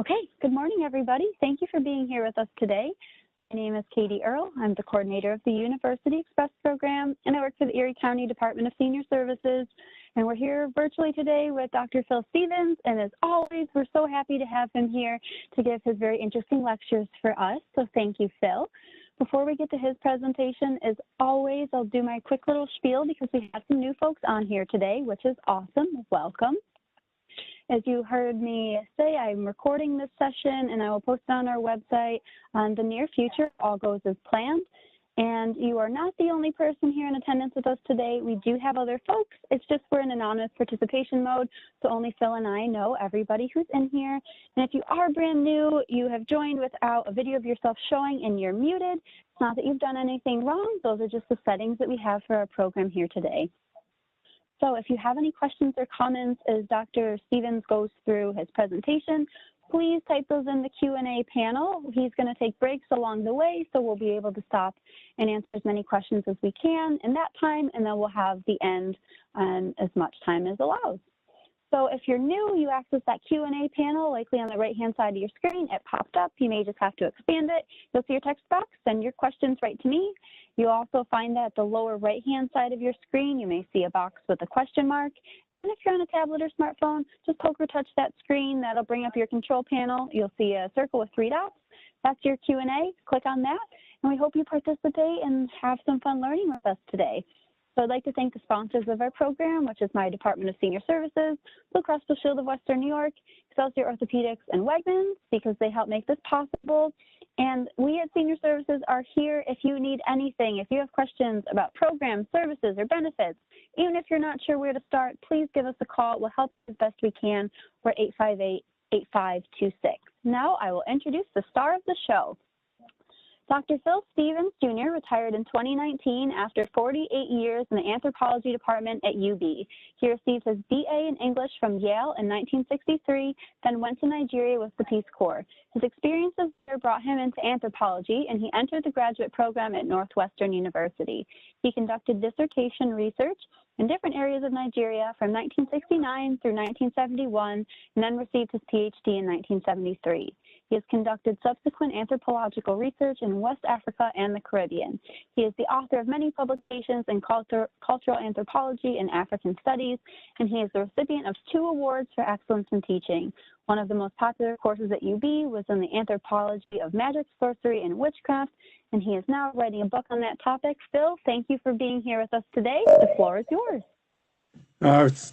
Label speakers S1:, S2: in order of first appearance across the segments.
S1: Okay, good morning, everybody. Thank you for being here with us today. My name is Katie Earle. I'm the coordinator of the University Express program, and I work for the Erie County Department of Senior Services. And we're here virtually today with Dr. Phil Stevens, and as always, we're so happy to have him here to give his very interesting lectures for us. So thank you, Phil. Before we get to his presentation, as always, I'll do my quick little spiel because we have some new folks on here today, which is awesome. Welcome. As you heard me say, I'm recording this session and I will post it on our website in the near future. All goes as planned. And you are not the only person here in attendance with us today. We do have other folks. It's just we're in anonymous participation mode, so only Phil and I know everybody who's in here. And if you are brand new, you have joined without a video of yourself showing and you're muted. It's not that you've done anything wrong. Those are just the settings that we have for our program here today. So if you have any questions or comments as Dr. Stevens goes through his presentation, please type those in the Q&A panel. He's going to take breaks along the way, so we'll be able to stop and answer as many questions as we can in that time, and then we'll have the end as much time as allows. So if you're new, you access that Q&A panel, likely on the right-hand side of your screen. It popped up. You may just have to expand it. You'll see your text box. Send your questions right to me. You'll also find that at the lower right-hand side of your screen, you may see a box with a question mark. And if you're on a tablet or smartphone, just poke or touch that screen. That'll bring up your control panel. You'll see a circle with 3 dots. That's your Q&A. Click on that. And we hope you participate and have some fun learning with us today. So I'd like to thank the sponsors of our program, which is my Department of Senior Services, Blue Cross Blue Shield of Western New York, Excelsior Orthopedics, and Wegmans, because they help make this possible. And we at Senior Services are here if you need anything. If you have questions about programs, services, or benefits, even if you're not sure where to start, please give us a call. We'll help you as best we can. We're 858-8526. Now I will introduce the star of the show. Dr. Phil Stevens, Jr. retired in 2019 after 48 years in the anthropology department at UB. He received his BA in English from Yale in 1963, then went to Nigeria with the Peace Corps. His experiences there brought him into anthropology, and he entered the graduate program at Northwestern University. He conducted dissertation research in different areas of Nigeria from 1969 through 1971, and then received his PhD in 1973. He has conducted subsequent anthropological research in West Africa and the Caribbean. He is the author of many publications in cultural anthropology and African studies, and he is the recipient of 2 awards for excellence in teaching. One of the most popular courses at UB was in the anthropology of magic, sorcery, and witchcraft, and he is now writing a book on that topic. Phil, thank you for being here with us today. The floor is yours.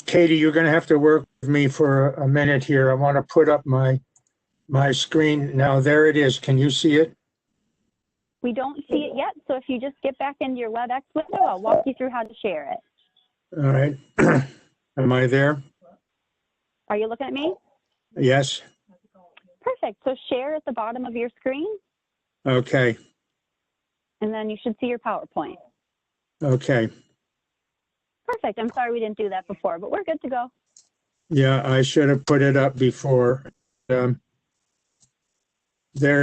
S2: Katie, you're going to have to work with me for a minute here. I want to put up my screen. Now, there it is. Can you see it?
S1: We don't see it yet, so if you just get back into your WebEx window, I'll walk you through how to share it.
S2: All right. Am I there?
S1: Are you looking at me?
S2: Yes.
S1: Perfect. So share at the bottom of your screen.
S2: Okay.
S1: And then you should see your PowerPoint.
S2: Okay.
S1: Perfect. I'm sorry we didn't do that before, but we're good to go.
S2: Yeah, I should have put it up before. There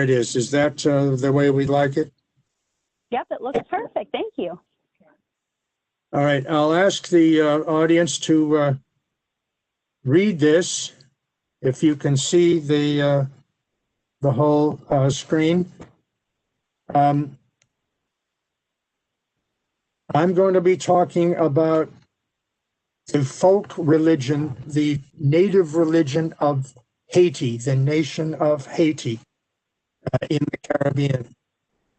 S2: it is. Is that the way we like it?
S1: Yep, it looks perfect. Thank you.
S2: All right. I'll ask the audience to read this. If you can see the whole screen. I'm going to be talking about the folk religion, the native religion of Haiti, the nation of Haiti in the Caribbean.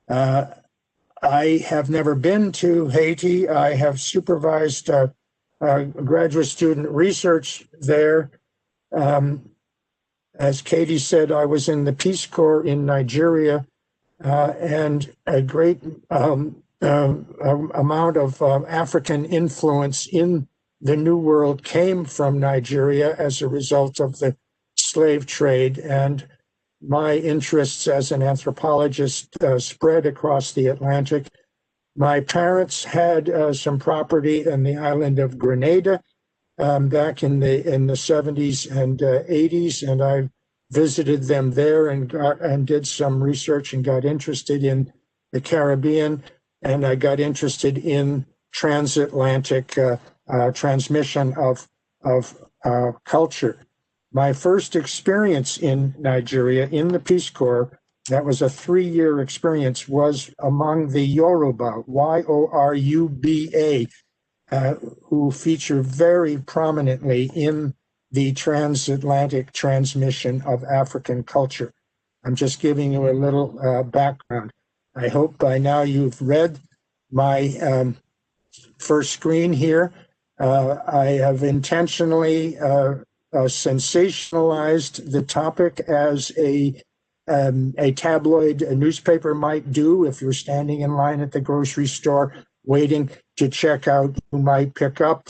S2: I have never been to Haiti. I have supervised graduate student research there. As Katie said, I was in the Peace Corps in Nigeria, and a great amount of African influence in the New World came from Nigeria as a result of the slave trade, and my interests as an anthropologist spread across the Atlantic. My parents had some property in the island of Grenada back in the 70s and 80s, and I visited them there and did some research and got interested in the Caribbean, and I got interested in transatlantic transmission of culture. My first experience in Nigeria in the Peace Corps, that was a 3-year experience, was among the Yoruba, Y-O-R-U-B-A, who feature very prominently in the transatlantic transmission of African culture. I'm just giving you a little background. I hope by now you've read my first screen here. I have intentionally sensationalized the topic as a tabloid newspaper might do. If you're standing in line at the grocery store waiting to check out, you might pick up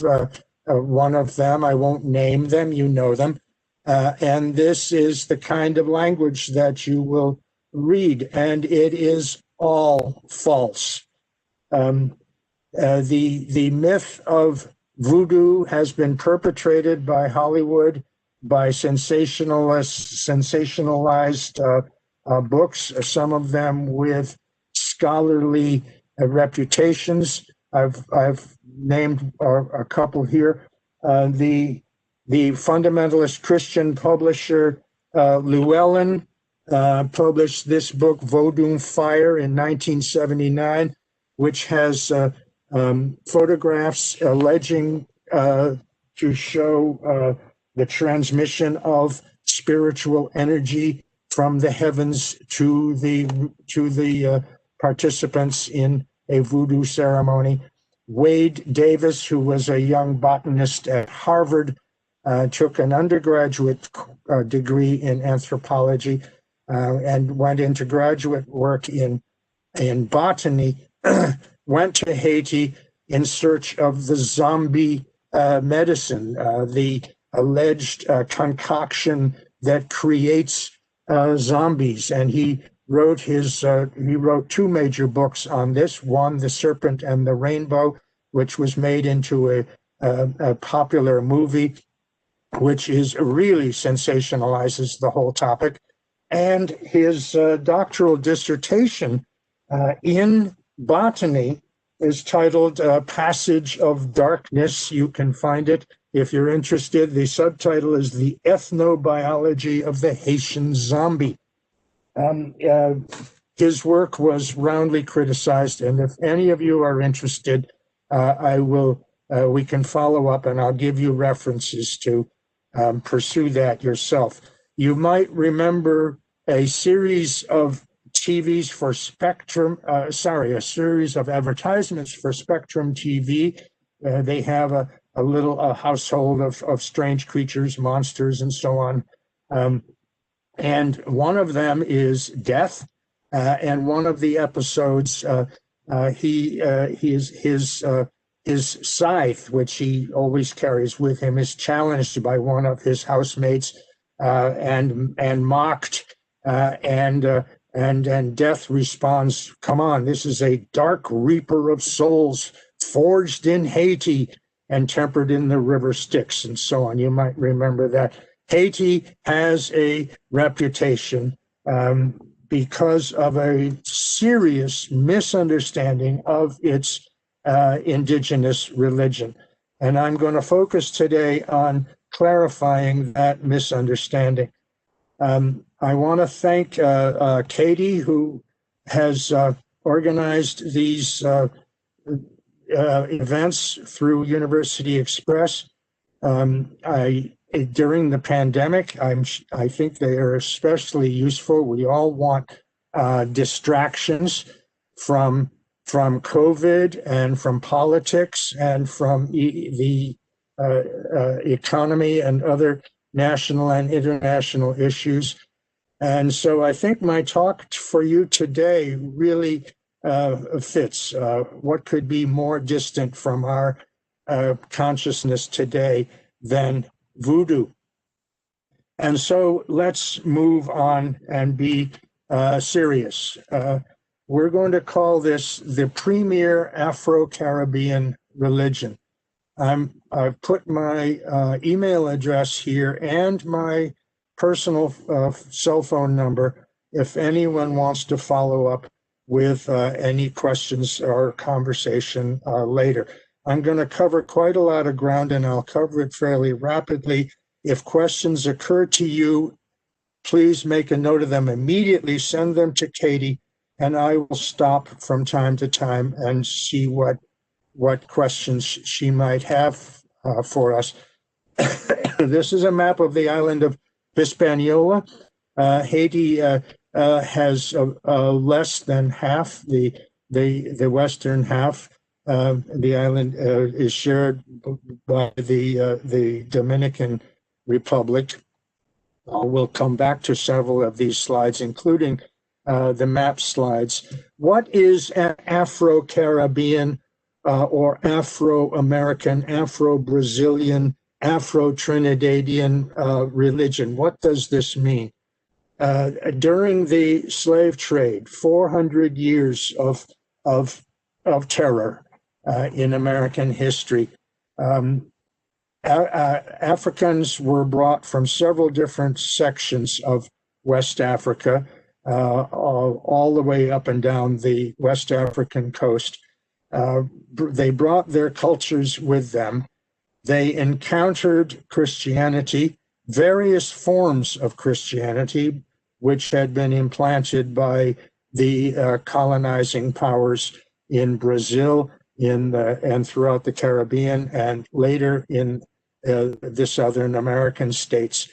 S2: one of them. I won't name them, you know them. And this is the kind of language that you will read, and it is all false. The myth of voodoo has been perpetrated by Hollywood, by sensationalized books, some of them with scholarly reputations. I've named a couple here. The fundamentalist Christian publisher Llewellyn published this book, Vodou Fire, in 1979, which has photographs alleging to show the transmission of spiritual energy from the heavens to the participants in a voodoo ceremony. Wade Davis, who was a young botanist at Harvard, took an undergraduate degree in anthropology and went into graduate work in botany, went to Haiti in search of the zombie medicine, the alleged concoction that creates zombies. And he wrote 2 major books on this. One, The Serpent and the Rainbow, which was made into a popular movie, which is really sensationalizes the whole topic. And his doctoral dissertation in botany is titled Passage of Darkness. You can find it if you're interested. The subtitle is The Ethnobiology of the Haitian Zombie. His work was roundly criticized, and if any of you are interested, we can follow up, and I'll give you references to pursue that yourself. You might remember a series of TVs for Spectrum, a series of advertisements for Spectrum TV. They have a little household of strange creatures, monsters, and so on. And one of them is death. And one of the episodes, his scythe, which he always carries with him, is challenged by one of his housemates and mocked. And death responds, "Come on, this is a dark reaper of souls, forged in Haiti and tempered in the river Styx," and so on. You might remember that. Haiti has a reputation because of a serious misunderstanding of its indigenous religion. And I'm going to focus today on clarifying that misunderstanding. I want to thank Katie, who has organized these events through University Express. During the pandemic, I think they are especially useful. We all want distractions from COVID and from politics and from the economy and other national and international issues. And so I think my talk for you today really fits. What could be more distant from our consciousness today than voodoo? And so let's move on and be serious. We're going to call this the premier Afro-Caribbean religion. I've put my email address here and my personal cell phone number if anyone wants to follow up with any questions or conversation later. I'm going to cover quite a lot of ground, and I'll cover it fairly rapidly If questions occur to you, please make a note of them immediately, send them to Katie, and I will stop from time to time and see what questions she might have for us. This is a map of the island of Hispaniola. Haiti has less than half the western half. The island is shared by the Dominican Republic. We'll come back to several of these slides, including the map slides. What is an Afro-Caribbean or Afro-American, Afro-Brazilian, Afro-Trinidadian religion? What does this mean? During the slave trade, 400 years of terror in American history, Africans were brought from several different sections of West Africa, all the way up and down the West African coast. They brought their cultures with them. They encountered Christianity, various forms of Christianity, which had been implanted by the colonizing powers in Brazil and throughout the Caribbean, and later in the Southern American states.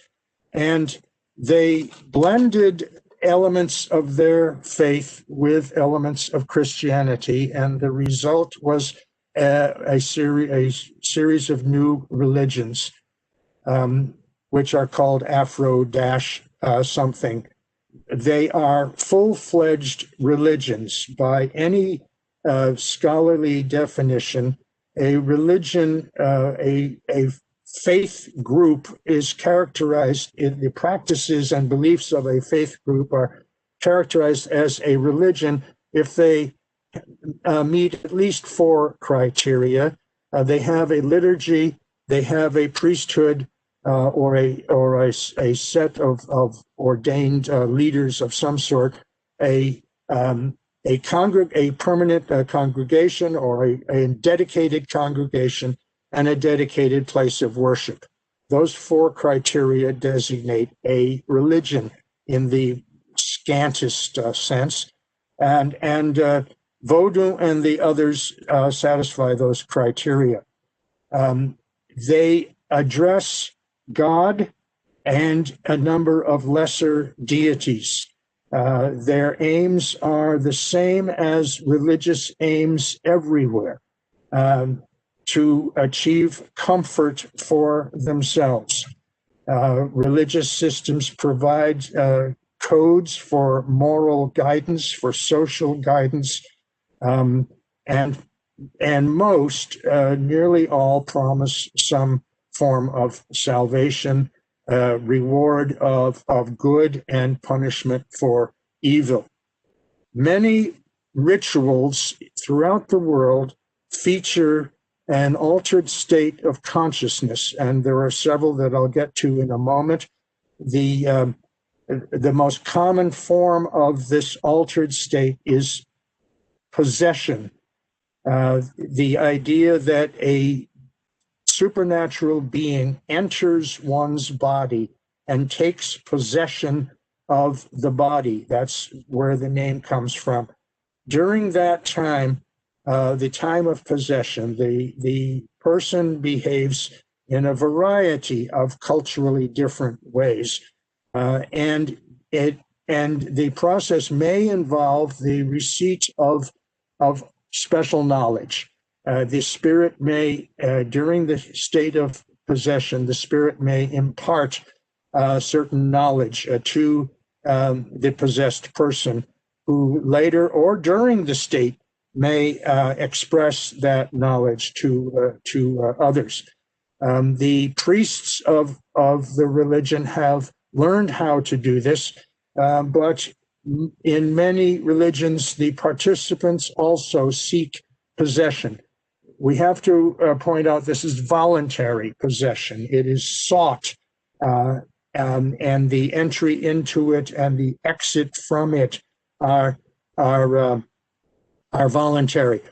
S2: And they blended elements of their faith with elements of Christianity, and the result was a series of new religions, which are called Afro-something. They are full-fledged religions by any scholarly definition. A religion, a faith group is characterized, in the practices and beliefs of a faith group are characterized as a religion if they meet at least 4 criteria. They have a liturgy, they have a priesthood, or a set of ordained leaders of some sort, a permanent congregation, or a dedicated congregation, and a dedicated place of worship. Those 4 criteria designate a religion in the scantest sense, and Vodou and the others satisfy those criteria. They address God and a number of lesser deities. Their aims are the same as religious aims everywhere, to achieve comfort for themselves. Religious systems provide codes for moral guidance, for social guidance, and most, nearly all, promise some form of salvation, reward of good, and punishment for evil. Many rituals throughout the world feature an altered state of consciousness, and there are several that I'll get to in a moment. The most common form of this altered state is possession. The idea that a supernatural being enters one's body and takes possession of the body. That's where the name comes from. During that time, the time of possession, the person behaves in a variety of culturally different ways, and the process may involve the receipt of special knowledge. The spirit may, during the state of possession, the spirit may impart certain knowledge to the possessed person, who later or during the state may express that knowledge to others. The priests of the religion have learned how to do this, but in many religions, the participants also seek possession. We have to point out this is voluntary possession. It is sought, and the entry into it and the exit from it are voluntary.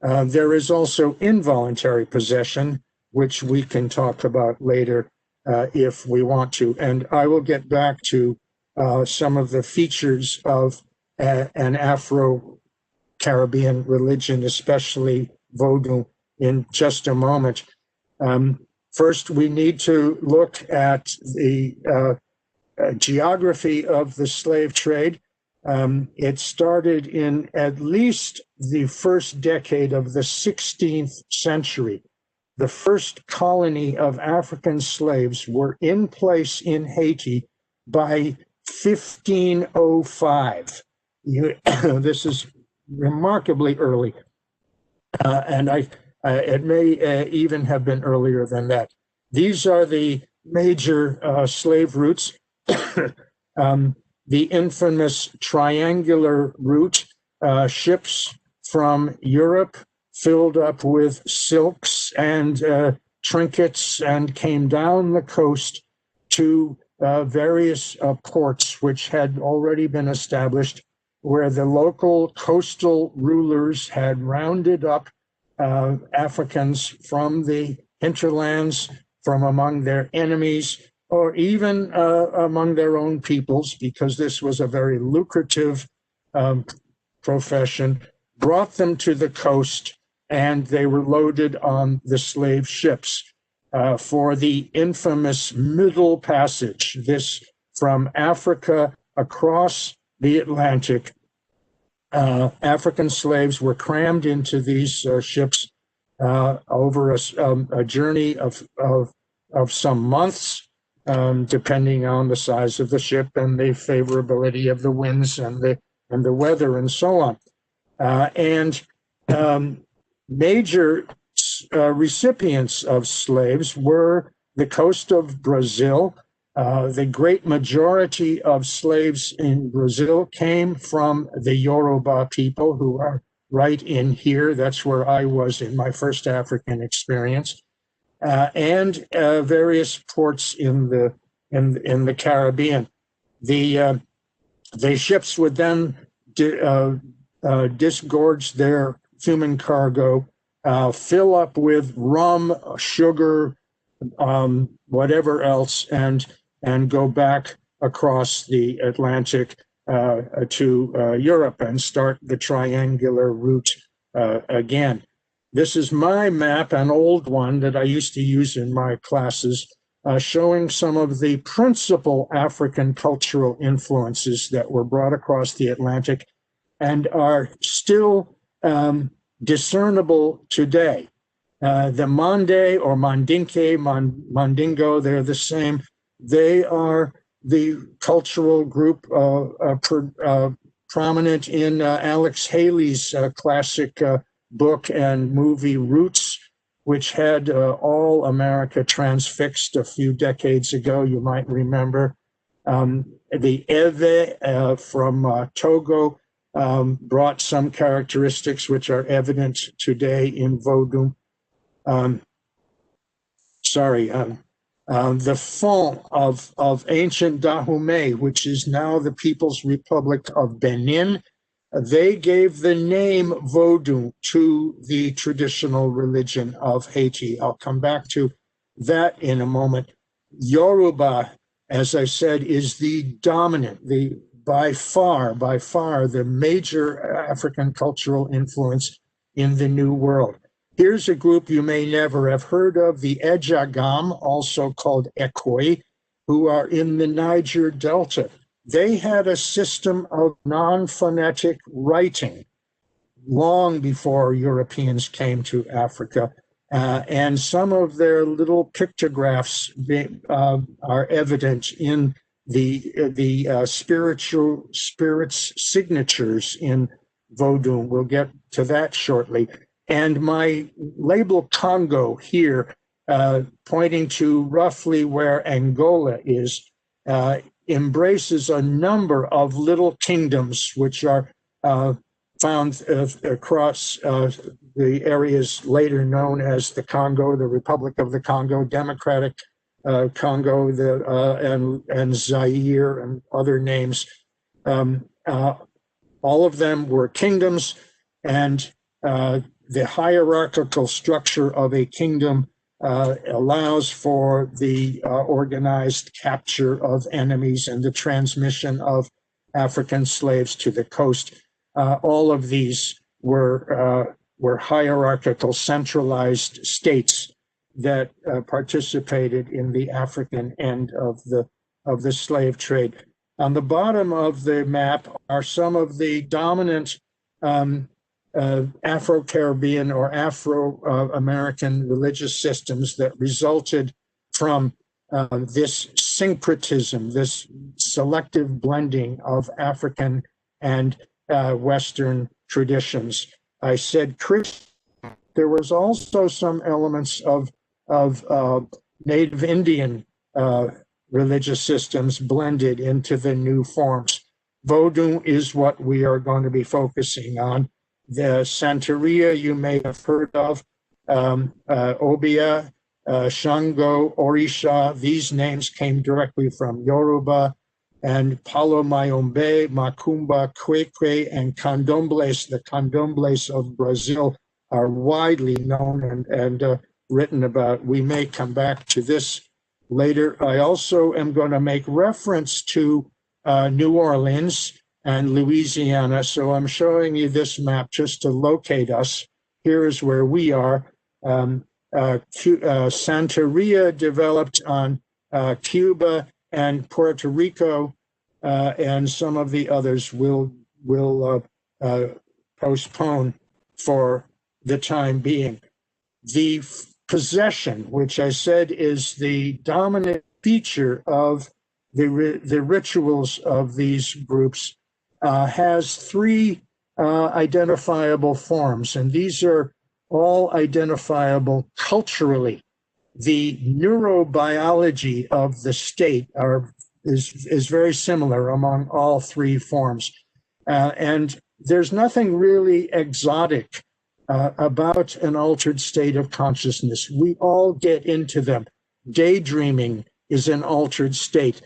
S2: There is also involuntary possession, which we can talk about later. if we want to. And I will get back to some of the features of an Afro-Caribbean religion, especially Vodou, in just a moment. First, we need to look at the geography of the slave trade. It started in at least the first decade of the 16th century. The first colony of African slaves were in place in Haiti by 1505. This is remarkably early, and it may even have been earlier than that. These are the major slave routes. The infamous triangular route, ships from Europe filled up with silks and trinkets and came down the coast to various ports which had already been established, where the local coastal rulers had rounded up Africans from the hinterlands, from among their enemies, or even among their own peoples, because this was a very lucrative profession, brought them to the coast, and they were loaded on the slave ships for the infamous Middle Passage. This from Africa across the Atlantic. African slaves were crammed into these ships over a journey of some months, depending on the size of the ship and the favorability of the winds and the weather and so on. Major recipients of slaves were the coast of Brazil. The great majority of slaves in Brazil came from the Yoruba people, who are right in here. That's where I was in my first African experience. And various ports in the Caribbean. The ships would then disgorge their human cargo, fill up with rum, sugar, whatever else, and go back across the Atlantic to Europe and start the triangular route again. This is my map, an old one that I used to use in my classes, showing some of the principal African cultural influences that were brought across the Atlantic and are still discernible today. The Mande or Mandinke, Mandingo, they're the same. They are the cultural group prominent in Alex Haley's classic book and movie Roots, which had all America transfixed a few decades ago, you might remember. The Ewe from Togo brought some characteristics which are evident today in Vodou. The Fon of ancient Dahomey, which is now the People's Republic of Benin, they gave the name Vodou to the traditional religion of Haiti. I'll come back to that in a moment. Yoruba, as I said, is the dominant, by far the major African cultural influence in the New World. Here's a group you may never have heard of, the Ejagam, also called Ekoi, who are in the Niger Delta. They had a system of non-phonetic writing long before Europeans came to Africa. And some of their little pictographs are evident in the spirits' signatures in Vodou. We'll get to that shortly. And my label Congo here, pointing to roughly where Angola is, embraces a number of little kingdoms which are found across the areas later known as the Congo, the Republic of the Congo, Democratic Congo, and Zaire, and other names. All of them were kingdoms, and the hierarchical structure of a kingdom allows for the organized capture of enemies and the transmission of African slaves to the coast. All of these were hierarchical, centralized states that participated in the African end of the slave trade. On the bottom of the map are some of the dominant Afro-Caribbean or Afro-American religious systems that resulted from this syncretism, this selective blending of African and Western traditions. I said Christian. There was also some elements of Native Indian religious systems blended into the new forms. Vodou is what we are going to be focusing on. The Santeria you may have heard of, Obia, Shango, Orisha, these names came directly from Yoruba, and Palo Mayombe, Macumba, Kwekwe, and Candomblés. The Candomblés of Brazil are widely known and written about. We may come back to this later. I also am going to make reference to New Orleans and Louisiana. So I'm showing you this map just to locate us. Here is where we are. Santeria developed on Cuba and Puerto Rico, and some of the others will postpone for the time being. The possession, which I said is the dominant feature of the rituals of these groups, has three identifiable forms, and these are all identifiable culturally. The neurobiology of the state is very similar among all three forms. And there's nothing really exotic about an altered state of consciousness. We all get into them. Daydreaming is an altered state.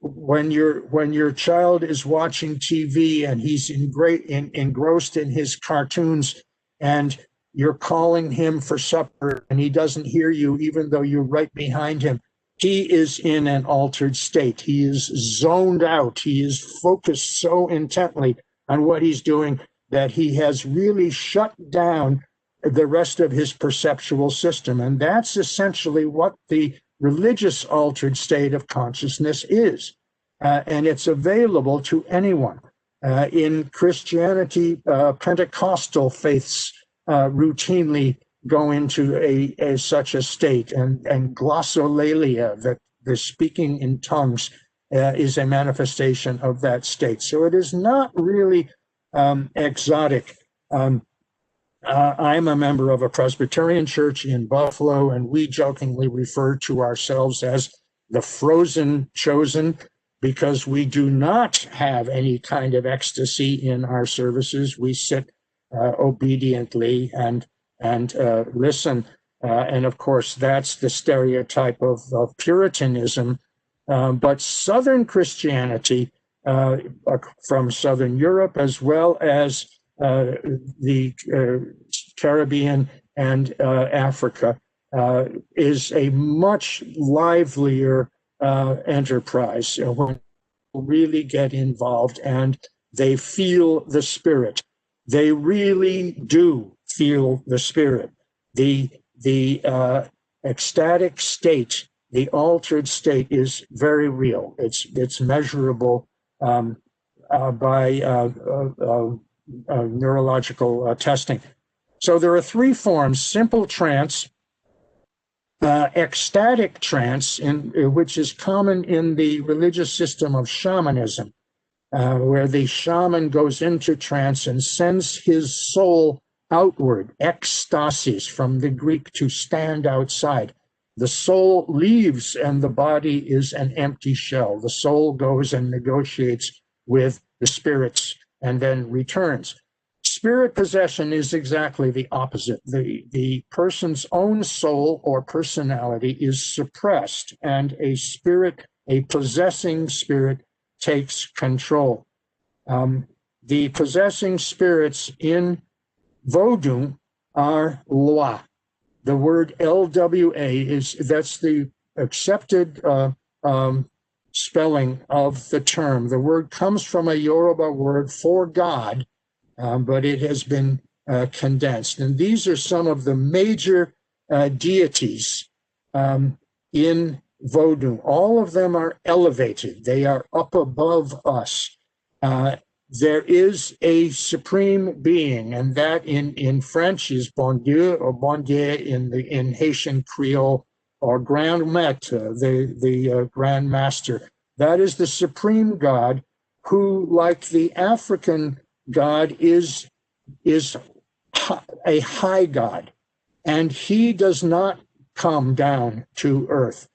S2: When your child is watching TV and he's engrossed in his cartoons, and you're calling him for supper and he doesn't hear you even though you're right behind him, he is in an altered state. He is zoned out. He is focused so intently on what he's doing that he has really shut down the rest of his perceptual system. And that's essentially what the religious altered state of consciousness is. And it's available to anyone. In Christianity, Pentecostal faiths routinely go into such a state, and glossolalia, that the speaking in tongues, is a manifestation of that state. So it is not really exotic. I'm a member of a Presbyterian church in Buffalo, and we jokingly refer to ourselves as the frozen chosen, because we do not have any kind of ecstasy in our services. We sit obediently and listen. And of course, that's the stereotype of Puritanism. But Southern Christianity, from Southern Europe, as well as the Caribbean and Africa, is a much livelier enterprise when people really get involved and they feel the spirit. They really do feel the spirit. The ecstatic state, the altered state, is very real. It's measurable by neurological testing. So there are three forms: simple trance, ecstatic trance, which is common in the religious system of shamanism, where the shaman goes into trance and sends his soul outward, ekstasis, from the Greek to stand outside. The soul leaves and the body is an empty shell. The soul goes and negotiates with the spirits and then returns. Spirit possession is exactly the opposite. The person's own soul or personality is suppressed, and a possessing spirit takes control. The possessing spirits in Vodou are Loa. The word LWA that's the accepted spelling of the term. The word comes from a Yoruba word for God, but it has been condensed. And these are some of the major deities in Vodou. All of them are elevated. They are up above us. There is a supreme being, and that in French is bon Dieu, or bon Dieu in Haitian Creole, or Grand Maître, the Grand Master. That is the supreme God who, like the African God, is a high God, and he does not come down to earth.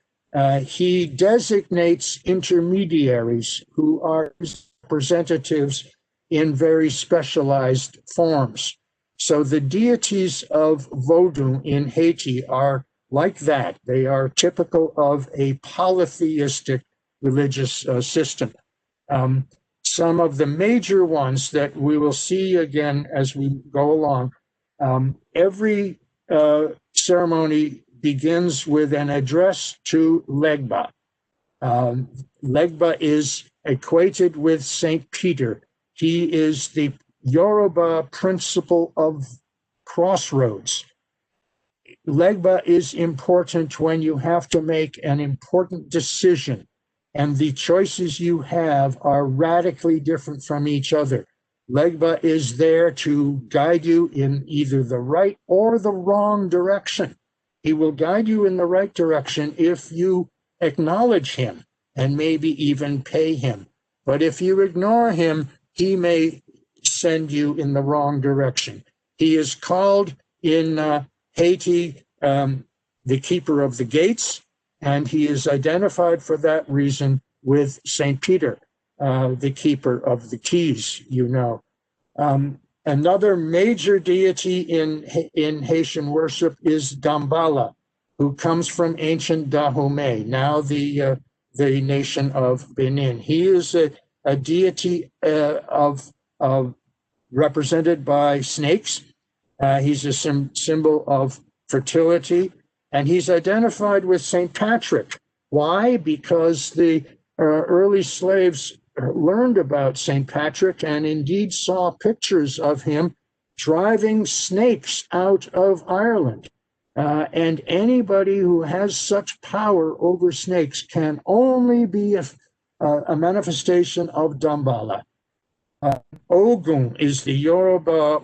S2: He designates intermediaries who are representatives in very specialized forms. So the deities of Vodou in Haiti are like that. They are typical of a polytheistic religious system. Some of the major ones that we will see again as we go along, every ceremony begins with an address to Legba. Legba is equated with Saint Peter. He is the Yoruba principle of crossroads. Legba is important when you have to make an important decision, and the choices you have are radically different from each other. Legba is there to guide you in either the right or the wrong direction. He will guide you in the right direction if you acknowledge him and maybe even pay him. But if you ignore him, he may send you in the wrong direction. He is called in Haiti the keeper of the gates, and he is identified for that reason with Saint Peter, the keeper of the keys, you know. Another major deity in Haitian worship is Gambala, who comes from ancient Dahomey, now the nation of Benin. He is a deity represented by snakes. He's a symbol of fertility, and he's identified with St. Patrick. Why? Because the early slaves learned about St. Patrick and indeed saw pictures of him driving snakes out of Ireland. And anybody who has such power over snakes can only be a manifestation of Dambala. Ogun is the Yoruba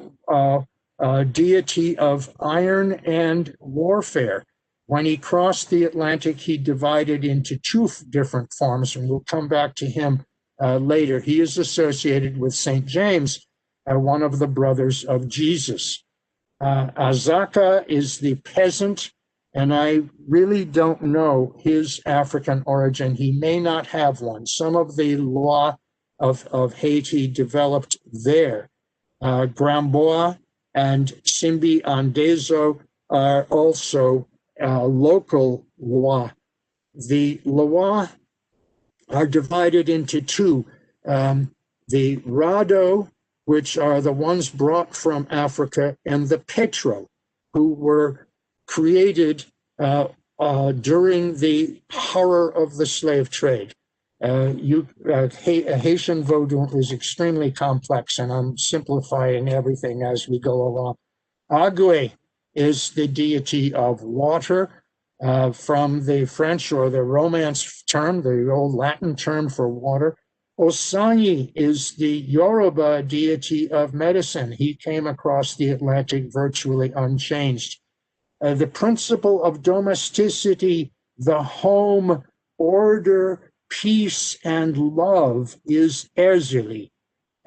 S2: deity of iron and warfare. When he crossed the Atlantic, he divided into two different forms, and we'll come back to him later. He is associated with St. James, one of the brothers of Jesus. Azaka is the peasant, and I really don't know his African origin. He may not have one. Some of the law of Haiti developed there. Gramboa and Simbi Andezo are also local Loa. The Loa are divided into two. The Rado, which are the ones brought from Africa, and the Petro, who were created during the horror of the slave trade. Haitian Vodou is extremely complex, and I'm simplifying everything as we go along. Agwe is the deity of water, from the French or the Romance term, the old Latin term for water. Osanyi is the Yoruba deity of medicine. He came across the Atlantic virtually unchanged. The principle of domesticity, the home, order, peace, and love is Erzulie.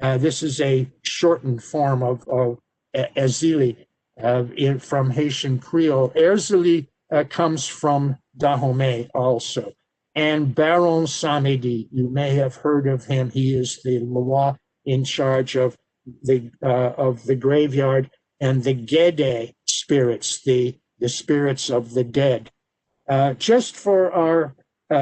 S2: This is a shortened form of Erzulie from Haitian Creole. Erzulie comes from Dahomey also. And Baron Samedi, you may have heard of him. He is the Loa in charge of the graveyard and the Gede spirits, the spirits of the dead. Just for our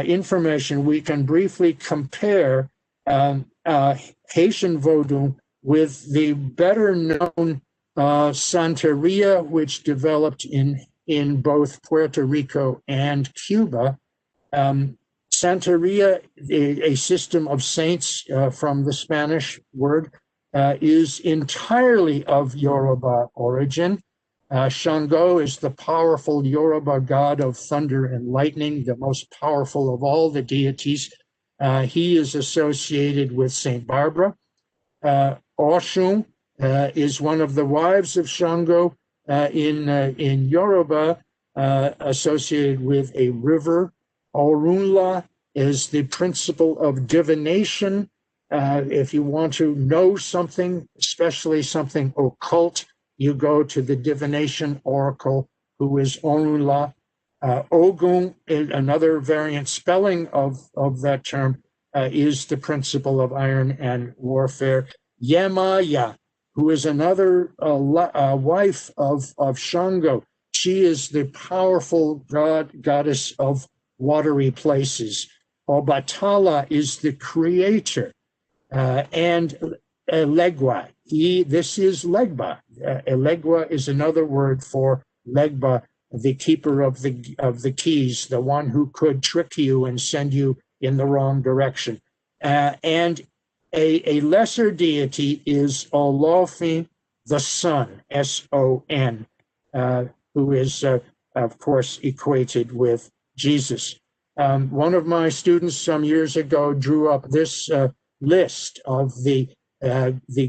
S2: information, we can briefly compare Haitian Vodou with the better known Santeria, which developed in in both Puerto Rico and Cuba. Santeria, a system of saints from the Spanish word, is entirely of Yoruba origin. Shango is the powerful Yoruba god of thunder and lightning, the most powerful of all the deities. He is associated with Saint Barbara. Oshun is one of the wives of Shango in Yoruba, associated with a river. Orunla is the principle of divination. If you want to know something, especially something occult, you go to the divination oracle, who is Orunla. Ogun, another variant spelling of that term, is the principle of iron and warfare. Yemaya, who is another wife of Shango. She is the powerful goddess of watery places. Obatala is the creator. And Elegua, this is Legba. Elegua is another word for Legba, the keeper of the keys, the one who could trick you and send you in the wrong direction. And a lesser deity is Olofin, the sun, S-O-N, who is, of course, equated with Jesus. One of my students some years ago drew up this list of the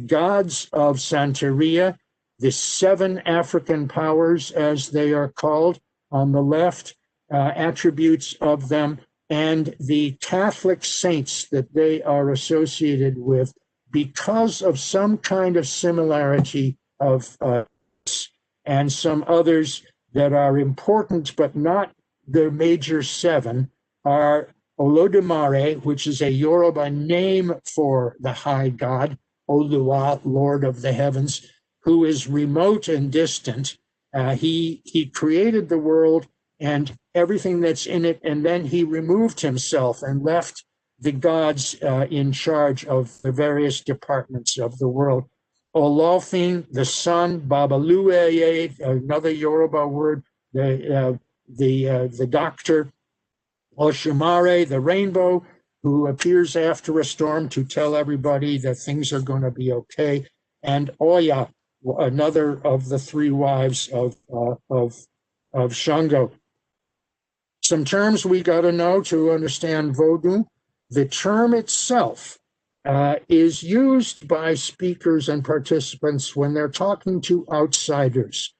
S2: gods of Santeria, the 7 African powers, as they are called, on the left, attributes of them, and the Catholic saints that they are associated with because of some kind of similarity of and some others that are important but not the major 7 are Olodumare, which is a Yoruba name for the high god, Oluwa, Lord of the heavens, who is remote and distant. He created the world and everything that's in it, and then he removed himself and left the gods in charge of the various departments of the world. Olofin, the sun, Babalueye, another Yoruba word, the doctor. Oshumare, the rainbow, who appears after a storm to tell everybody that things are going to be okay. And Oya, another of the 3 wives of Shango. Some terms we got to know to understand Vodou. The term itself is used by speakers and participants when they're talking to outsiders.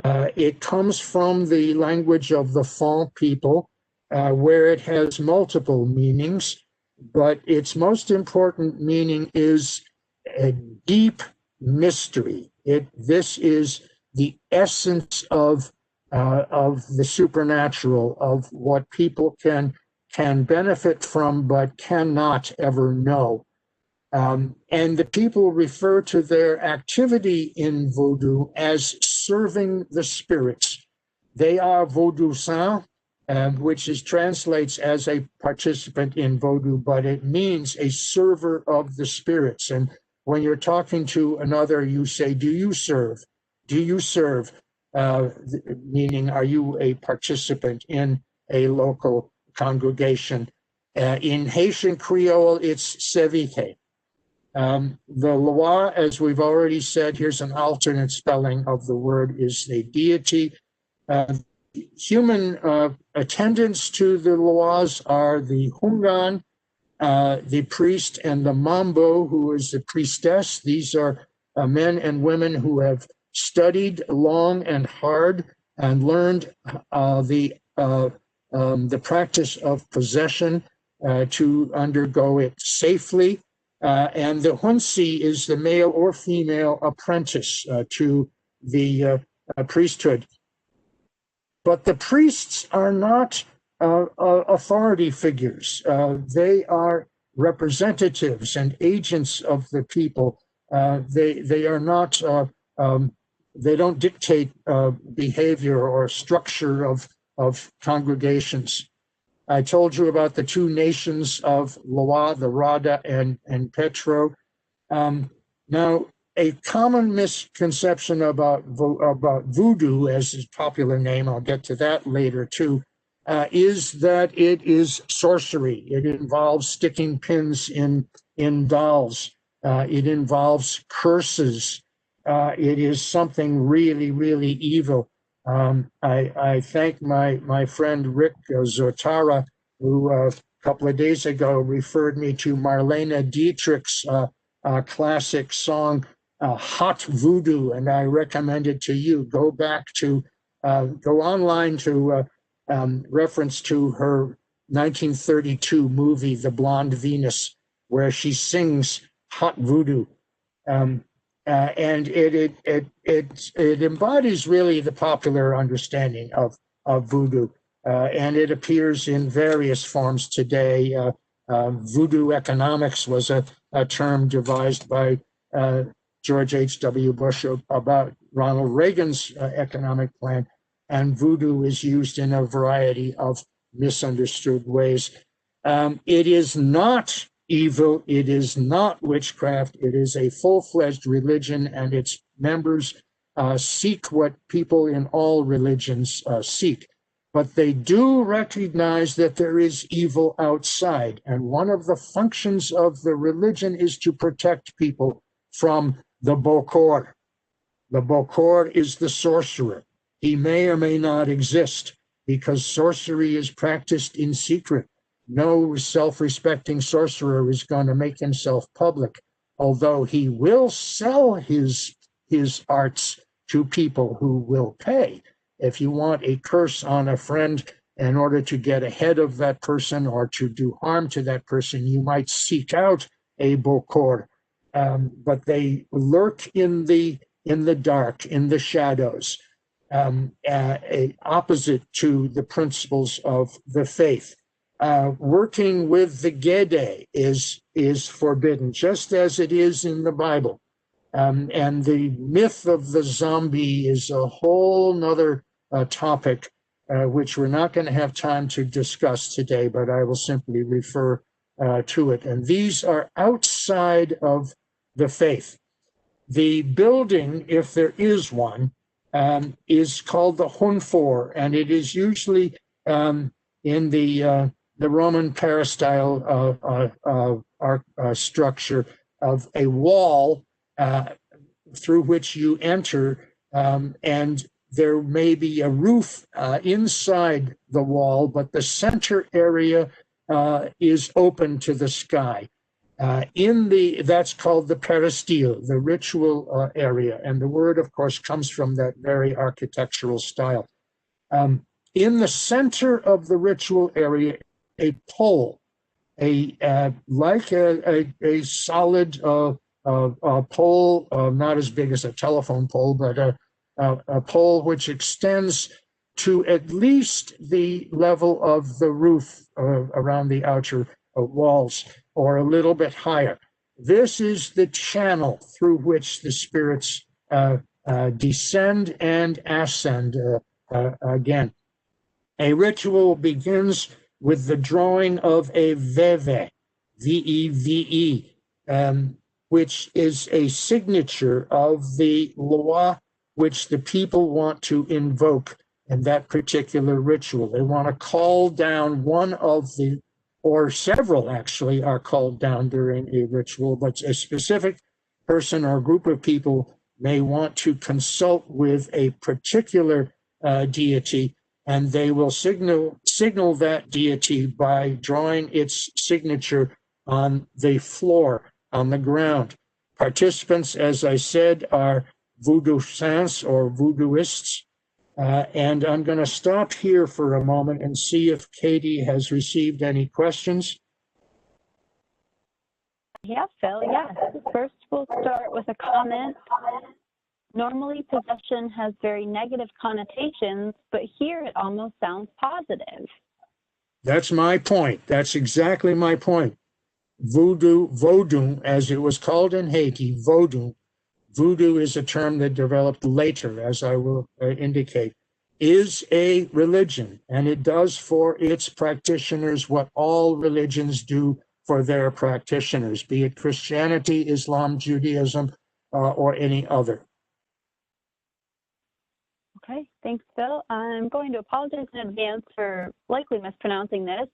S2: It comes from the language of the Fon people, where it has multiple meanings, but its most important meaning is a deep mystery. This is the essence of the supernatural, of what people can benefit from but cannot ever know. And the people refer to their activity in Vodou as serving the spirits. They are Vodousan, which translates as a participant in Vodou, but it means a server of the spirits. And when you're talking to another, you say, do you serve? Do you serve? Meaning, are you a participant in a local congregation? In Haitian Creole, it's sevite. The Loa, as we've already said, here's an alternate spelling of the word, is a deity. Human attendants to the Loas are the Hungan, the priest, and the Mambo, who is the priestess. These are men and women who have studied long and hard and learned the practice of possession to undergo it safely. And the Hunsi is the male or female apprentice to the priesthood. But the priests are not authority figures. They are representatives and agents of the people. They are not, they don't dictate behavior or structure of congregations. I told you about the 2 nations of Loa, the Rada and Petro. Now, a common misconception about voodoo, as its popular name, I'll get to that later too, is that it is sorcery. It involves sticking pins in dolls. It involves curses. It is something really, really evil. I thank my friend Rick Zotara, who a couple of days ago referred me to Marlene Dietrich's classic song, Hot Voodoo, and I recommend it to you. Go online to reference to her 1932 movie, The Blonde Venus, where she sings Hot Voodoo. And it embodies really the popular understanding of voodoo. And it appears in various forms today. Voodoo economics was a term devised by George H.W. Bush about Ronald Reagan's economic plan. And voodoo is used in a variety of misunderstood ways. It is not evil. It is not witchcraft. It is a full-fledged religion, and its members seek what people in all religions seek. But they do recognize that there is evil outside. And one of the functions of the religion is to protect people from the Bokor. The Bokor is the sorcerer. He may or may not exist because sorcery is practiced in secret. No self-respecting sorcerer is going to make himself public, although he will sell his arts to people who will pay. If you want a curse on a friend in order to get ahead of that person or to do harm to that person, you might seek out a Bokor, but they lurk in the dark, in the shadows, opposite to the principles of the faith. Working with the Gede is forbidden, just as it is in the Bible. And the myth of the zombie is a whole nother topic, which we're not going to have time to discuss today, but I will simply refer to it. And these are outside of the faith. The building, if there is one, is called the Hunfor, and it is usually in the Roman peristyle structure of a wall through which you enter, and there may be a roof inside the wall, but the center area is open to the sky. That's called the peristyle, the ritual area, and the word, of course, comes from that very architectural style. In the center of the ritual area, a pole, like a solid pole, not as big as a telephone pole, but a pole which extends to at least the level of the roof around the outer walls, or a little bit higher. This is the channel through which the spirits descend and ascend again. A ritual begins with the drawing of a veve, V-E-V-E, which is a signature of the loa which the people want to invoke in that particular ritual. They want to call down one of the, or several actually are called down during a ritual, but a specific person or group of people may want to consult with a particular deity, and they will signal that deity by drawing its signature on the floor, on the ground. Participants, as I said, are voodoo saints or voodooists. And I'm going to stop here for a moment and see if Katie has received any questions.
S1: Yeah, Phil, yes. First, we'll start with a comment. Normally, possession has very negative connotations, but here it almost sounds positive.
S2: That's my point. That's exactly my point. Vodou, as it was called in Haiti, Vodou. Voodoo is a term that developed later, as I will indicate, is a religion, and it does for its practitioners what all religions do for their practitioners, be it Christianity, Islam, Judaism, or any other.
S1: Okay, thanks, Phil. I'm going to apologize in advance for likely mispronouncing this.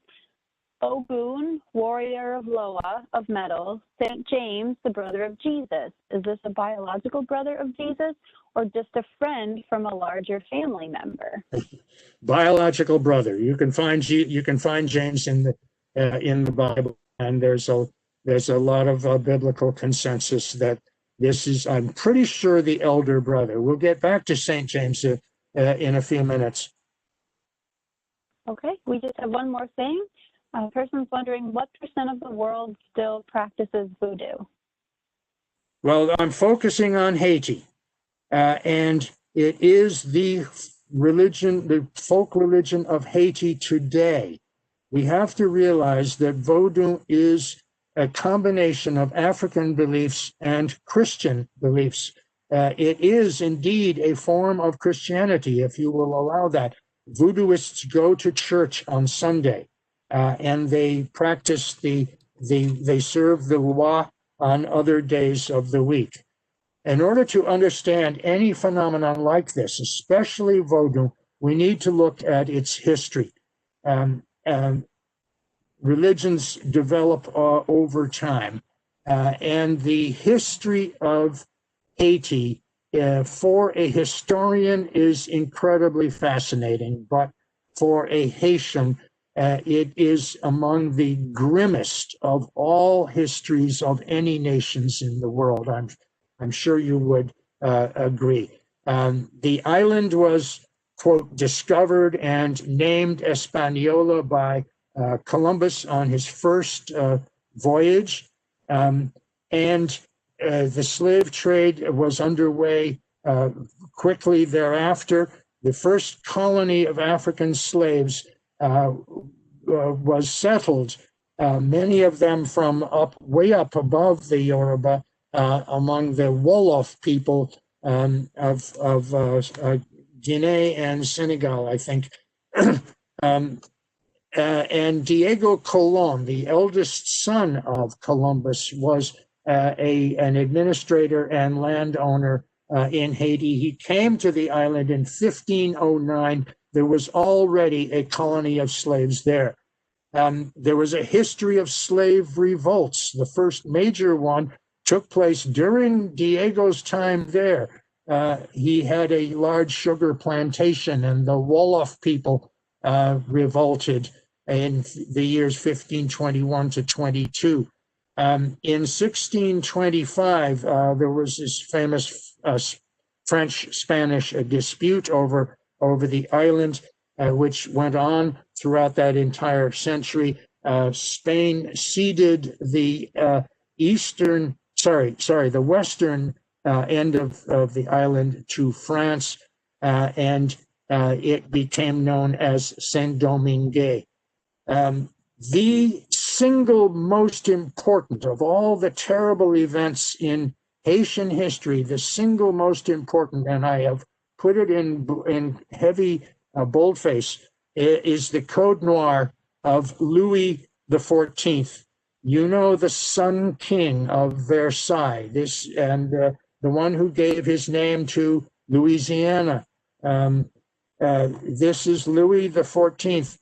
S1: Ogun, warrior of Loa of metal, St. James, the brother of Jesus. Is this a biological brother of Jesus or just a friend from a larger family member?
S2: Biological brother. You can find James in the Bible, and there's a lot of biblical consensus that this is, I'm pretty sure, the elder brother. We'll get back to St. James in a few minutes.
S1: Okay, we just have one more thing. A person's wondering what % of the world still practices voodoo?
S2: Well, I'm focusing on Haiti, and it is the folk religion of Haiti today. We have to realize that Vodou is a combination of African beliefs and Christian beliefs. It is indeed a form of Christianity, if you will allow that. Voodooists go to church on Sunday, and they practice they serve the Loa on other days of the week. In order to understand any phenomenon like this, especially Vodou, we need to look at its history. Religions develop over time, and the history of Haiti for a historian is incredibly fascinating, but for a Haitian, it is among the grimmest of all histories of any nations in the world. I'm sure you would agree. The island was, quote, discovered and named Hispaniola by Columbus on his first voyage, and the slave trade was underway quickly thereafter. The first colony of African slaves was settled, many of them from way up above the Yoruba, among the Wolof people of Guinea and Senegal, I think. And Diego Colon, the eldest son of Columbus, was an administrator and landowner in Haiti. He came to the island in 1509. There was already a colony of slaves there. There was a history of slave revolts. The first major one took place during Diego's time there. He had a large sugar plantation, and the Wolof people revolted in the years 1521 to 22. In 1625, there was this famous French-Spanish dispute over the island, which went on throughout that entire century. Spain ceded the western end of the island to France, and it became known as Saint-Domingue. The single most important of all the terrible events in Haitian history, the single most important, and I have put it in heavy boldface, is the Code Noir of Louis XIV. You know, the Sun King of Versailles, the one who gave his name to Louisiana. This is Louis XIV.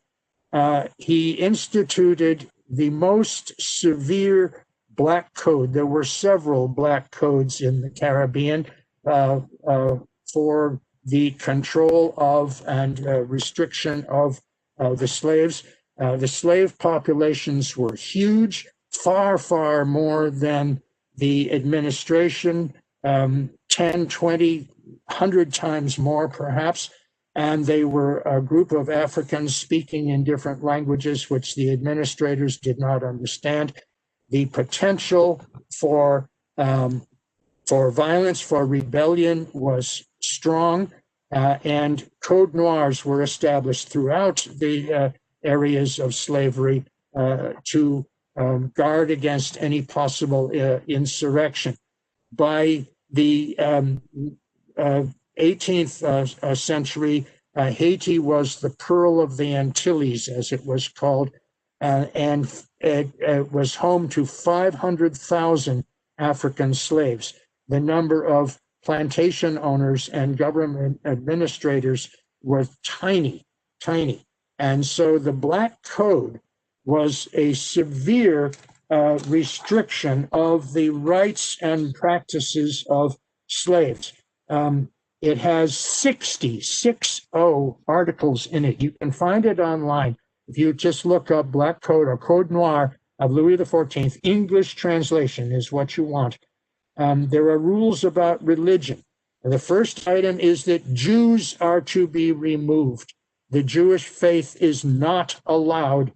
S2: He instituted the most severe black code. There were several black codes in the Caribbean for the control of and restriction of the slaves. The slave populations were huge, far, far more than the administration, 10, 20, 100 times more perhaps. And they were a group of Africans speaking in different languages, which the administrators did not understand. The potential for violence, for rebellion was strong, and code noirs were established throughout the areas of slavery to guard against any possible insurrection. By the 18th century, Haiti was the Pearl of the Antilles, as it was called, and it was home to 500,000 African slaves. the number of plantation owners and government administrators was tiny, tiny. And so the Black Code was a severe restriction of the rights and practices of slaves. It has 60 articles in it. You can find it online. If you just look up Black Code or Code Noir of Louis XIV, English translation is what you want. There are rules about religion. The first item is that Jews are to be removed. The Jewish faith is not allowed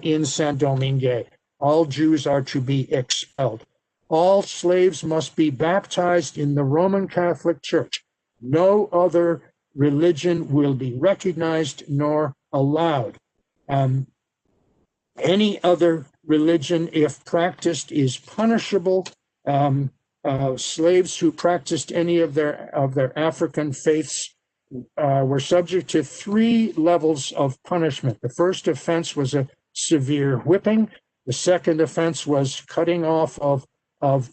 S2: in Saint-Domingue. All Jews are to be expelled. All slaves must be baptized in the Roman Catholic Church. No other religion will be recognized nor allowed. Any other religion, if practiced, is punishable. Slaves who practiced any of their African faiths were subject to 3 levels of punishment. The first offense was a severe whipping. The second offense was cutting off of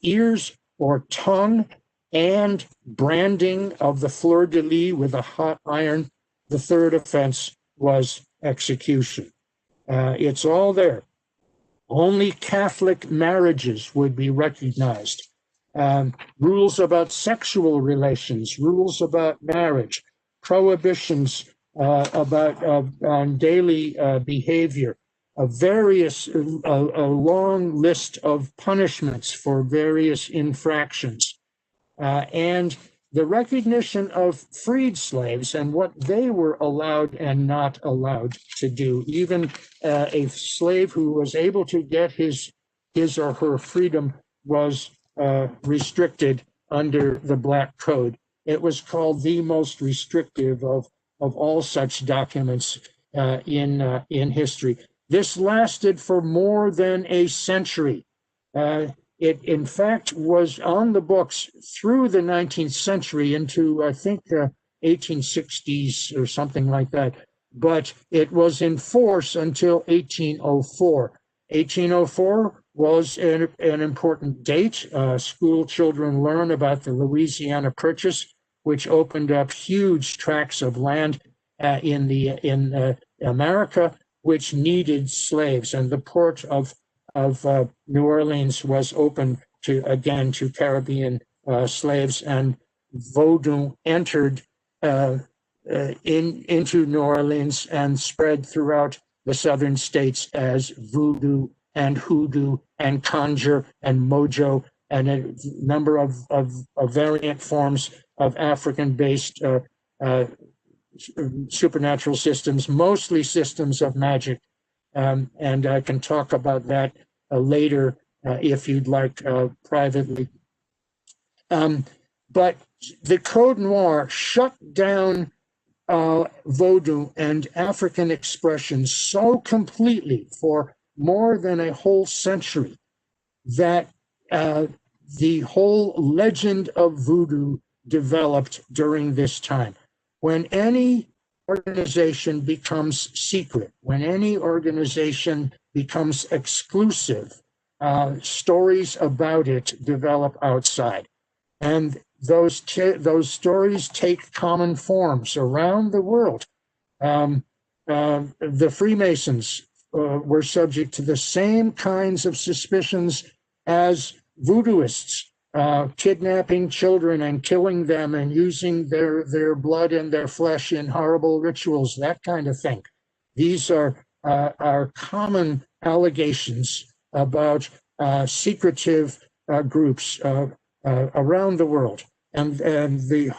S2: ears or tongue and branding of the fleur-de-lis with a hot iron. The third offense was execution. It's all there. Only Catholic marriages would be recognized. Rules about sexual relations, rules about marriage, prohibitions on daily behavior, a long list of punishments for various infractions, and the recognition of freed slaves and what they were allowed and not allowed to do. Even a slave who was able to get his or her freedom was restricted under the Black Code. It was called the most restrictive of all such documents in history. This lasted for more than a century. It, in fact, was on the books through the 19th century into, I think, 1860s or something like that. But it was in force until 1804. 1804 was an important date. School children learn about the Louisiana Purchase, which opened up huge tracts of land in America, which needed slaves, and the port of New Orleans was open to Caribbean slaves, and Vodou entered into New Orleans and spread throughout the southern states as voodoo and hoodoo and conjure and mojo and a number of variant forms of African-based supernatural systems, mostly systems of magic. And I can talk about that later if you'd like privately. But the Code Noir shut down Vodou and African expressions so completely for more than a whole century that the whole legend of voodoo developed during this time. When any organization becomes secret, when any organization becomes exclusive, stories about it develop outside. And those stories take common forms around the world. The Freemasons were subject to the same kinds of suspicions as voodooists, kidnapping children and killing them and using their blood and their flesh in horrible rituals, that kind of thing. These are common allegations about secretive groups around the world. And the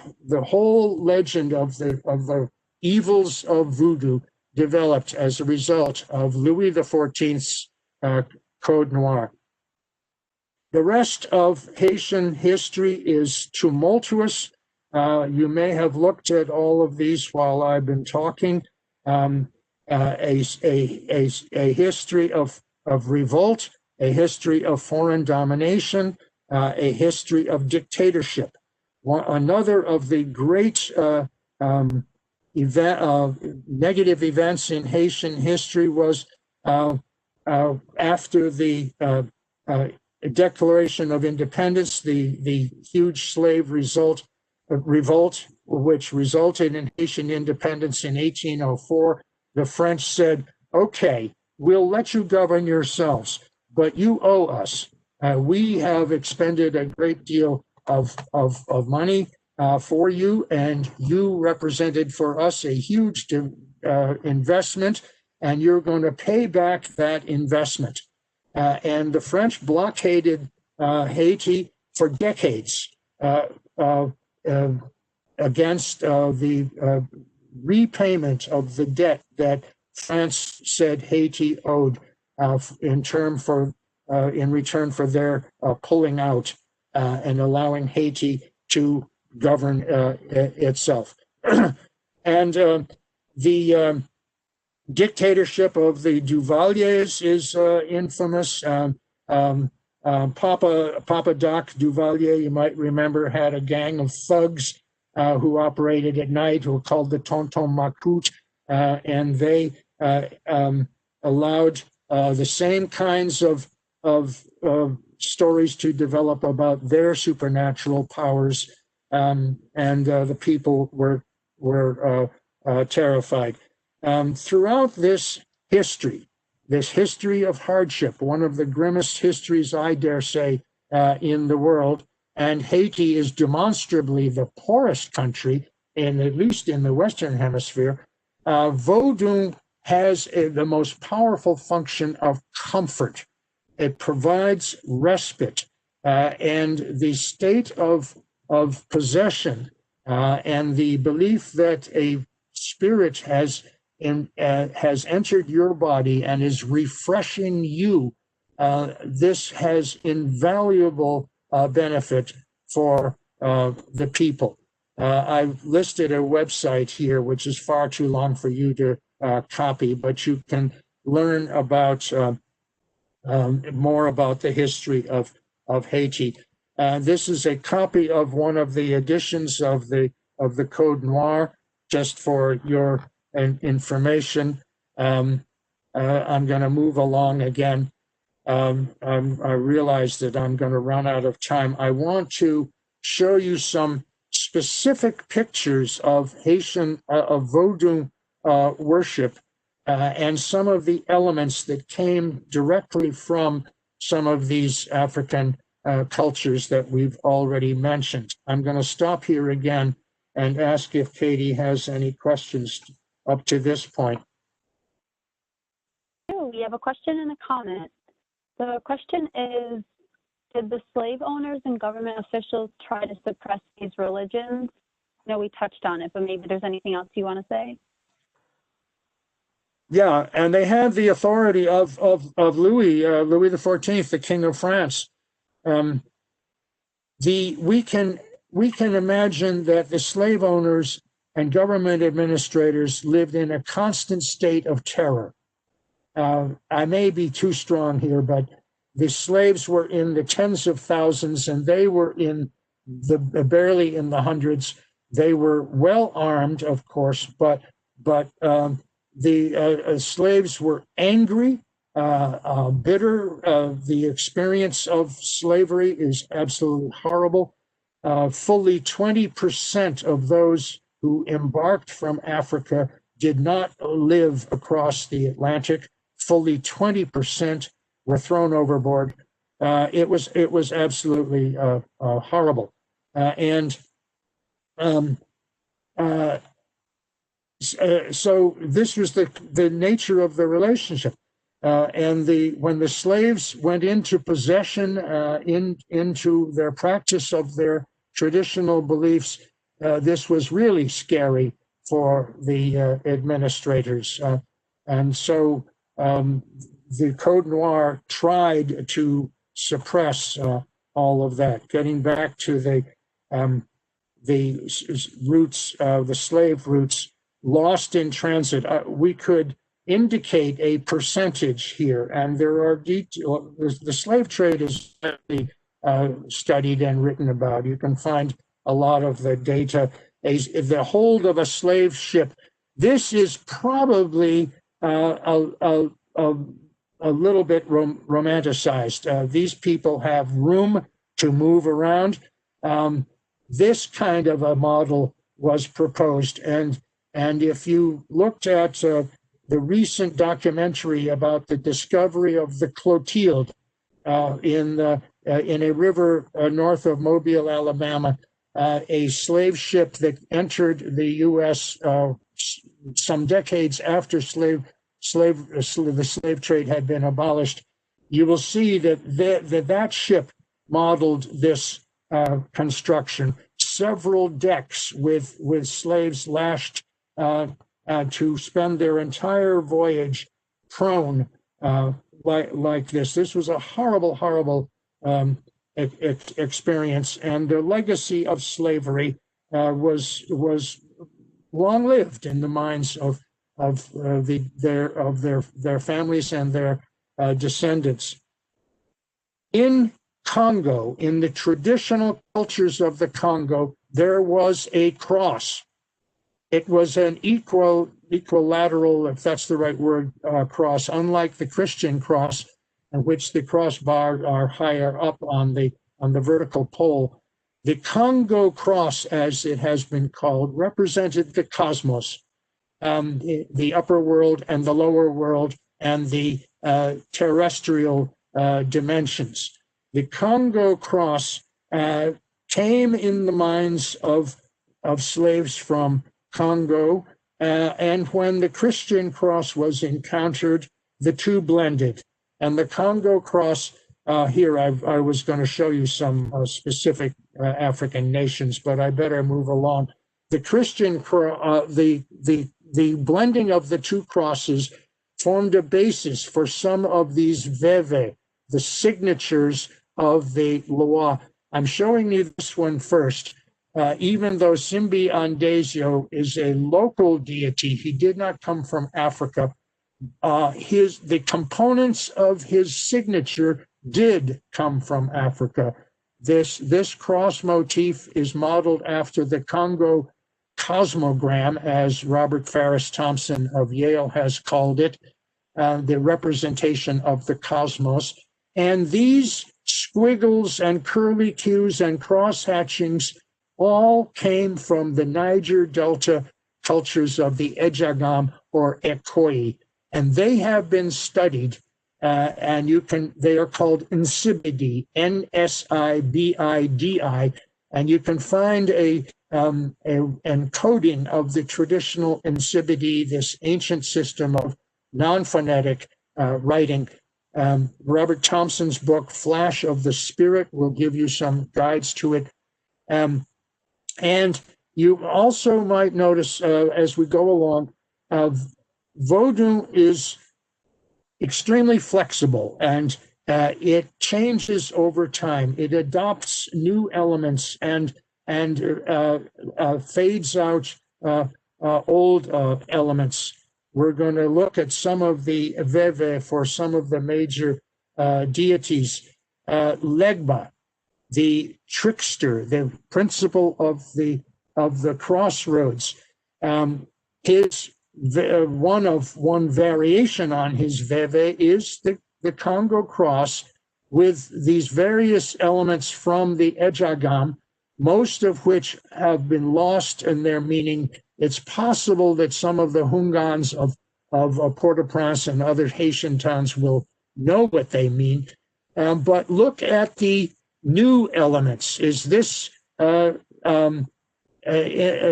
S2: whole legend of the evils of voodoo developed as a result of Louis XIV's Code Noir. The rest of Haitian history is tumultuous. You may have looked at all of these while I've been talking. A history of revolt, a history of foreign domination, a history of dictatorship. Another of the great negative events in Haitian history was after the Declaration of Independence, the huge slave revolt, which resulted in Haitian independence in 1804, the French said, okay, we'll let you govern yourselves, but you owe us. We have expended a great deal of money for you, and you represented for us a huge investment, and you're going to pay back that investment. And the French blockaded Haiti for decades against the repayment of the debt that France said Haiti owed in return for their pulling out and allowing Haiti to govern itself. And the dictatorship of the Duvaliers is infamous. Papa Doc Duvalier, you might remember, had a gang of thugs who operated at night, who were called the Tonton Macoute, and they allowed the same kinds of stories to develop about their supernatural powers, and the people were terrified. Throughout this history of hardship, one of the grimmest histories, I dare say, in the world, and Haiti is demonstrably the poorest country, at least in the Western Hemisphere, Vodou has the most powerful function of comfort. It provides respite, and the state of possession and the belief that a spirit has entered your body and is refreshing you. This has invaluable benefit for the people. I've listed a website here, which is far too long for you to copy, but you can learn about more about the history of Haiti. This is a copy of one of the editions of the Code Noir, just for your information. I'm going to move along again. I realize that I'm going to run out of time. I want to show you some specific pictures of Haitian, of Vodou worship, and some of the elements that came directly from some of these African cultures that we've already mentioned. I'm going to stop here again and ask if Katie has any questions up to this point.
S1: We have a question and a comment. The question is, did the slave owners and government officials try to suppress these religions? I know we touched on it, but maybe there's anything else you want to say?
S2: Yeah, and they had the authority of Louis XIV, the King of France. We can imagine that the slave owners and government administrators lived in a constant state of terror. I may be too strong here, but the slaves were in the tens of thousands, and they were in barely in the hundreds. They were well armed, of course, but the slaves were angry, bitter. The experience of slavery is absolutely horrible. Fully 20% of those who embarked from Africa did not live across the Atlantic. Fully 20% were thrown overboard. It was absolutely horrible. So this was the nature of the relationship. And when the slaves went into possession, into their practice of their traditional beliefs, this was really scary for the administrators. And so the Code Noir tried to suppress all of that. Getting back to the roots, the slave roots lost in transit, we could indicate a percentage here, and there are details. The slave trade is studied and written about. You can find a lot of the data. The hold of a slave ship. This is probably a little bit romanticized. These people have room to move around. This kind of a model was proposed, and if you looked at the recent documentary about the discovery of the Clotilde in a river north of Mobile, Alabama, a slave ship that entered the U.S. Some decades after the slave trade had been abolished. You will see that ship modeled this construction. Several decks with slaves lashed to spend their entire voyage prone like this. This was a horrible, horrible experience, and the legacy of slavery was long-lived in the minds of their families and their descendants. In Congo, in the traditional cultures of the Congo, there was a cross. It was an equilateral, if that's the right word, cross, unlike the Christian cross, in which the crossbars are higher up on the vertical pole. The Congo cross, as it has been called, represented the cosmos, the upper world and the lower world, and the terrestrial dimensions. The Congo cross came in the minds of slaves from Congo, and when the Christian cross was encountered, the two blended. And the Congo cross, here I was going to show you some specific African nations, but I better move along. The Christian, the blending of the two crosses formed a basis for some of these veve, the signatures of the Loa. I'm showing you this one first. Even though Simbi Andesio is a local deity, he did not come from Africa. The components of his signature did come from Africa. This cross motif is modeled after the Congo cosmogram, as Robert Farris Thompson of Yale has called it, the representation of the cosmos. And these squiggles and curlicues and cross-hatchings all came from the Niger Delta cultures of the Ejagam or Ekoi, and they have been studied, and they are called Nsibidi, N-S-I-B-I-D-I, and you can find a encoding of the traditional Nsibidi, this ancient system of non-phonetic writing. Robert Thompson's book, Flash of the Spirit, will give you some guides to it. And you also might notice as we go along, Vodou is extremely flexible, and it changes over time. It adopts new elements and fades out old elements. We're going to look at some of the veve for some of the major deities. Legba, the trickster, the principle of the crossroads. One variation on his veve is the Congo cross, with these various elements from the Ejagam, most of which have been lost in their meaning. It's possible that some of the Hungans of Port-au-Prince and other Haitian towns will know what they mean. But look at the new elements. Is this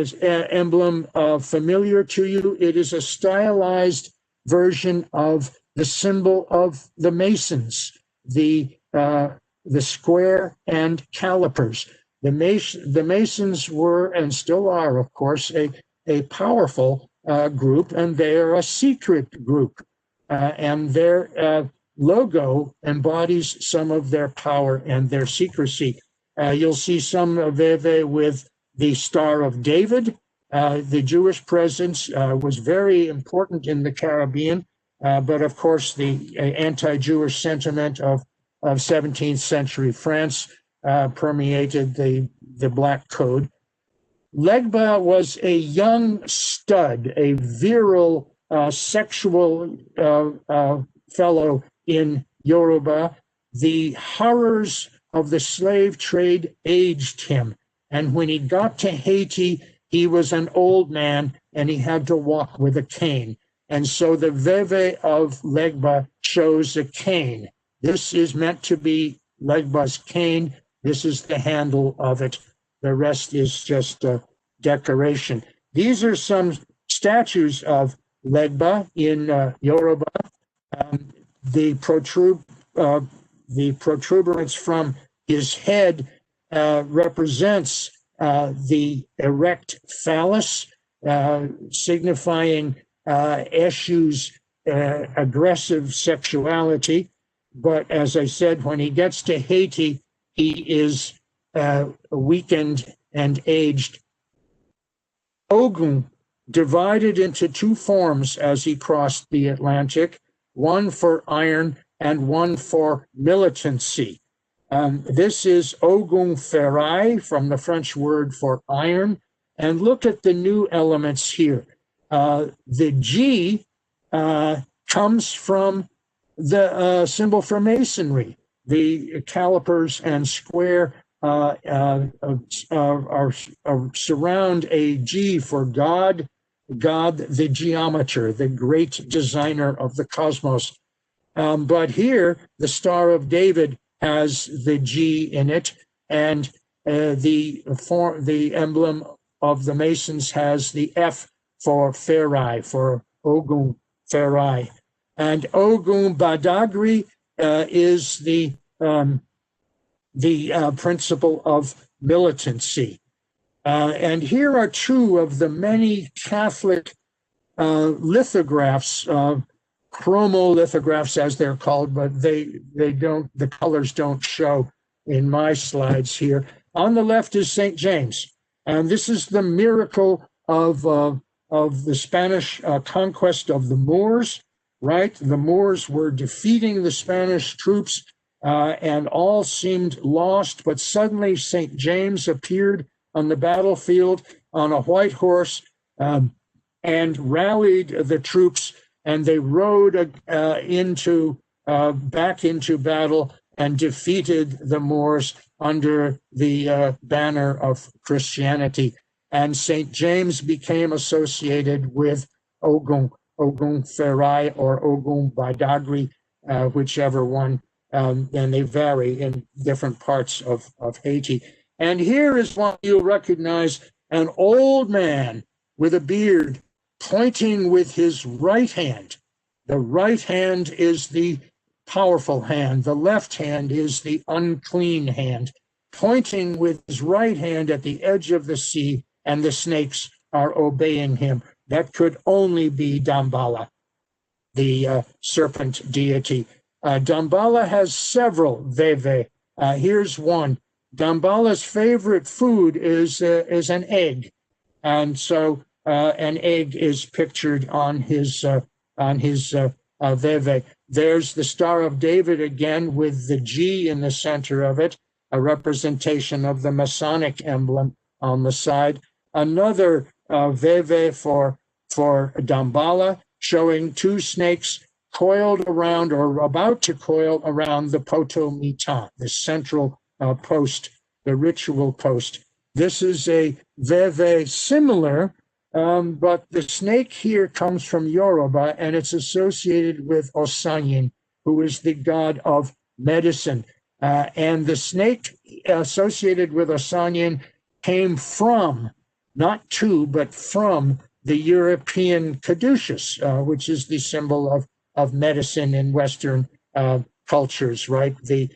S2: emblem familiar to you? It is a stylized version of the symbol of the Masons, the square and calipers. The Masons were, and still are, of course, a powerful group, and they are a secret group. And their logo embodies some of their power and their secrecy. You'll see some veve with the Star of David. The Jewish presence was very important in the Caribbean, but of course the anti-Jewish sentiment of 17th century France permeated the Black Code. Legba was a young stud, a virile, sexual fellow in Yoruba, the horrors of the slave trade aged him. And when he got to Haiti, he was an old man and he had to walk with a cane. And so the veve of Legba shows a cane. This is meant to be Legba's cane. This is the handle of it. The rest is just a decoration. These are some statues of Legba in Yoruba. The protuberance from his head represents the erect phallus, signifying Eshu's aggressive sexuality. But as I said, when he gets to Haiti, he is weakened and aged. Ogun divided into two forms as he crossed the Atlantic, one for iron and one for militancy. This is Ogun Ferraille, from the French word for iron. And look at the new elements here. The G comes from the symbol for masonry. The calipers and square surround a G for God, the geometer, the great designer of the cosmos. But here, the Star of David has the G in it, and the emblem of the Masons has the F for Ferraille, for Ogun Ferraille. And Ogun Badagry is the principle of militancy. And here are two of the many Catholic lithographs, chromolithographs as they're called, but the colors don't show in my slides here. On the left is St. James, and this is the miracle of the Spanish conquest of the Moors, right? The Moors were defeating the Spanish troops and all seemed lost, but suddenly St. James appeared on the battlefield on a white horse and rallied the troops, and they rode back into battle and defeated the Moors under the banner of Christianity. And St. James became associated with Ogun Ferraille or Ogun Badagry, whichever one, and they vary in different parts of Haiti. And here is one you'll recognize, an old man with a beard pointing with his right hand. The right hand is the powerful hand. The left hand is the unclean hand, pointing with his right hand at the edge of the sea, and the snakes are obeying him. That could only be Gambala, the serpent deity. Gambala has several veve. Here's one. Gambala's favorite food is an egg, and so an egg is pictured on his veve. There's the Star of David again with the G in the center of it, a representation of the Masonic emblem on the side. Another veve for Gambala, showing two snakes coiled around or about to coil around the poto mitan, the central post, the ritual post. This is a veve similar, but the snake here comes from Yoruba, and it's associated with Osanyin, who is the god of medicine. And the snake associated with Osanyin came from, not to, but from the European caduceus, which is the symbol of medicine in Western cultures, right? The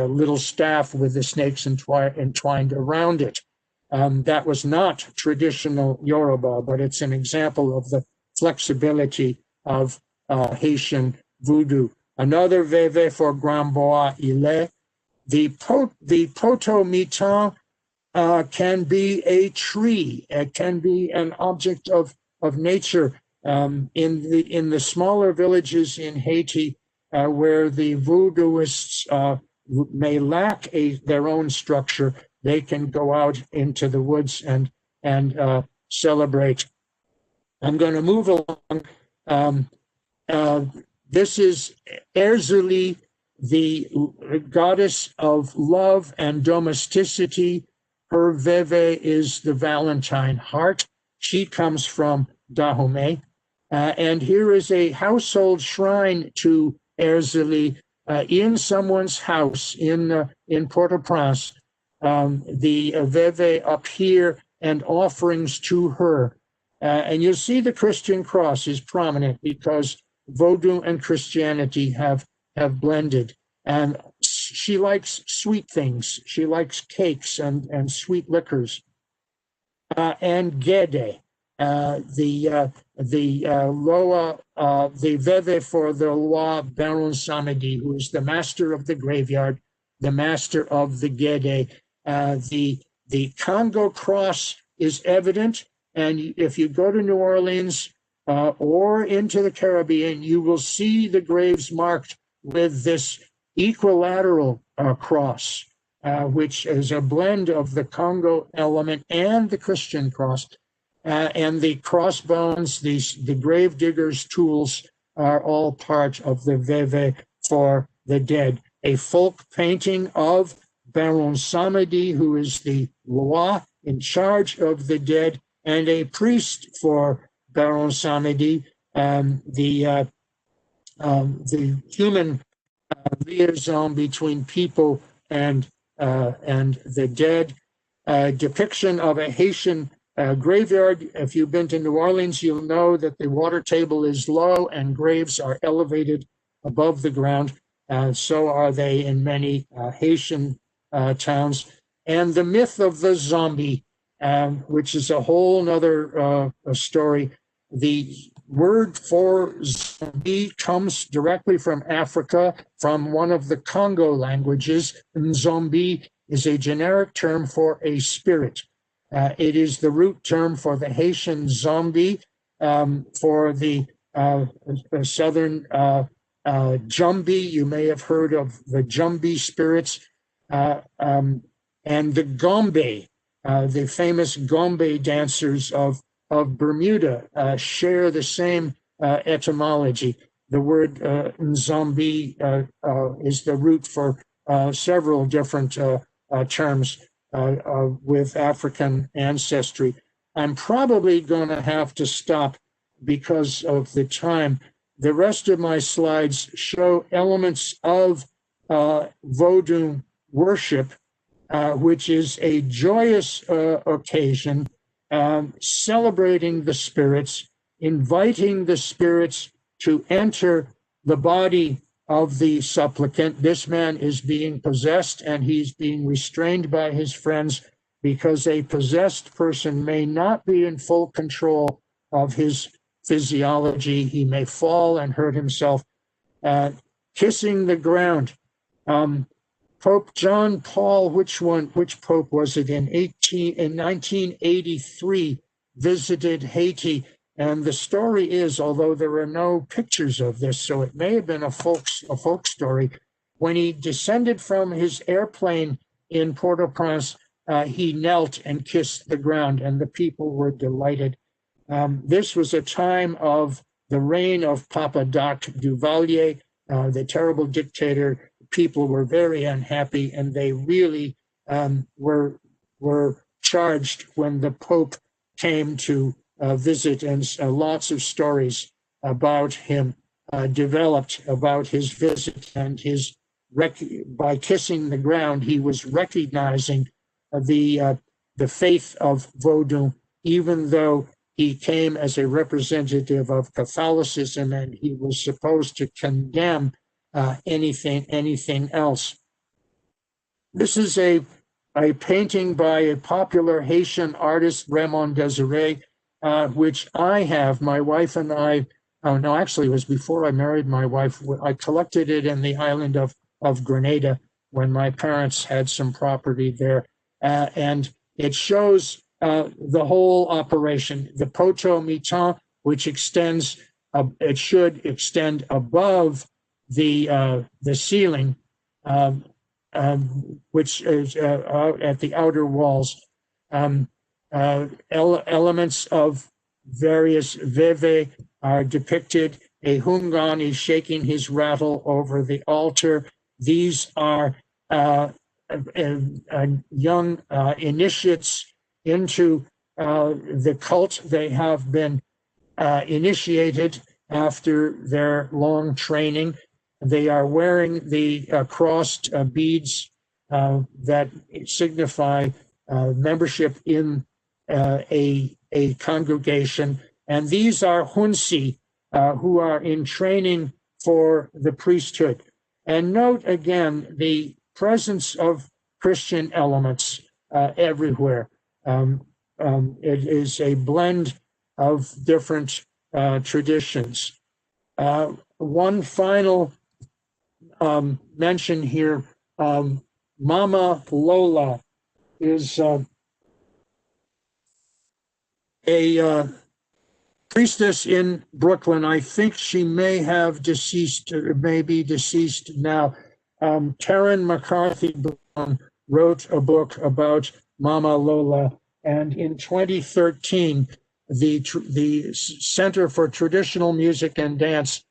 S2: little staff with the snakes entwined around it. That was not traditional Yoruba, but it's an example of the flexibility of Haitian voodoo. Another veve for Grambois Ile. The poto mitan can be a tree. It can be an object of nature. In the smaller villages in Haiti, where the voodooists may lack their own structure, they can go out into the woods and celebrate. I'm going to move along. This is Erzulie, the goddess of love and domesticity. Her veve is the Valentine heart. She comes from Dahomey. And here is a household shrine to Erzulie in someone's house in Port-au-Prince. The veve up here and offerings to her. And you'll see the Christian cross is prominent because Vodou and Christianity have blended. And she likes sweet things. She likes cakes and sweet liquors. And Gede, the veve for the Loa Baron Samedi, who is the master of the graveyard, the master of the Gede. The Congo cross is evident, and if you go to New Orleans or into the Caribbean, you will see the graves marked with this equilateral cross, which is a blend of the Congo element and the Christian cross. And the crossbones, the grave diggers' tools are all part of the veve for the dead. A folk painting of Baron Samedi, who is the Loa in charge of the dead, and a priest for Baron Samedi, the human liaison between people and the dead. Depiction of a Haitian graveyard. If you've been to New Orleans, you'll know that the water table is low and graves are elevated above the ground. So are they in many Haitian towns. And the myth of the zombie, which is a whole nother story. The word for zombie comes directly from Africa, from one of the Congo languages. Zombie is a generic term for a spirit. It is the root term for the Haitian zombie, for the southern Jumbi. You may have heard of the Jumbi spirits, and the Gombe, the famous Gombe dancers of Bermuda share the same etymology. The word zombie is the root for several different terms with African ancestry. I'm probably going to have to stop because of the time. The rest of my slides show elements of Vodou worship, which is a joyous occasion, celebrating the spirits, inviting the spirits to enter the body of the supplicant. This man is being possessed and he's being restrained by his friends because a possessed person may not be in full control of his physiology. He may fall and hurt himself. Kissing the ground. Pope John Paul, which pope was it, in 1983, visited Haiti. And the story is, although there are no pictures of this, so it may have been a folk story, when he descended from his airplane in Port-au-Prince, he knelt and kissed the ground, and the people were delighted. This was a time of the reign of Papa Doc Duvalier, the terrible dictator. People were very unhappy, and they really were charged when the Pope came to visit, and lots of stories about him developed about his visit, and by kissing the ground, he was recognizing the faith of Vodou, even though he came as a representative of Catholicism, and he was supposed to condemn anything else. This is a painting by a popular Haitian artist, Raymond Desiré, which I have, my wife and I, no, actually it was before I married my wife. I collected it in the island of Grenada when my parents had some property there. And it shows the whole operation, the poteau mitant, which extends, it should extend above the ceiling, which is at the outer walls. Elements of various veve are depicted. a hungan is shaking his rattle over the altar. These are young initiates into the cult. They have been initiated after their long training. They are wearing the crossed beads that signify membership in a congregation. And these are hunsi who are in training for the priesthood. And note again the presence of Christian elements everywhere. It is a blend of different traditions. One final mention here, Mama Lola is a priestess in Brooklyn. I think she may have deceased, or may be deceased now. Karen McCarthy Brown wrote a book about Mama Lola, and in 2013, the Center for Traditional Music and Dance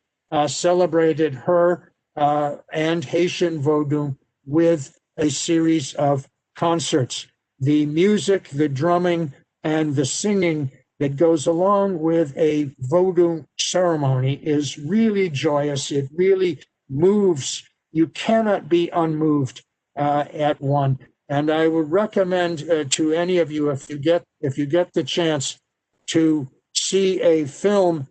S2: celebrated her and Haitian Vodou with a series of concerts. The music, the drumming, and the singing that goes along with a Vodou ceremony is really joyous. It really moves. You cannot be unmoved at one. And I would recommend to any of you, if you get the chance, to see a film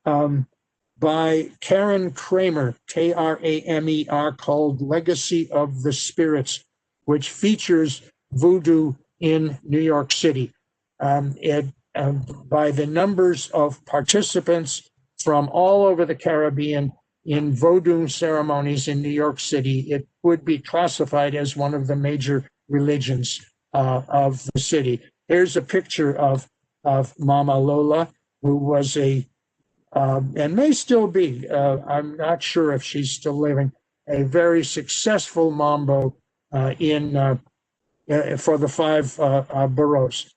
S2: by Karen Kramer, Kramer, called Legacy of the Spirits, which features Voodoo in New York City. By the numbers of participants from all over the Caribbean in Vodou ceremonies in New York City, it would be classified as one of the major religions of the city. Here's a picture of Mama Lola, who was and may still be, I'm not sure if she's still living, a very successful mambo for the five boroughs.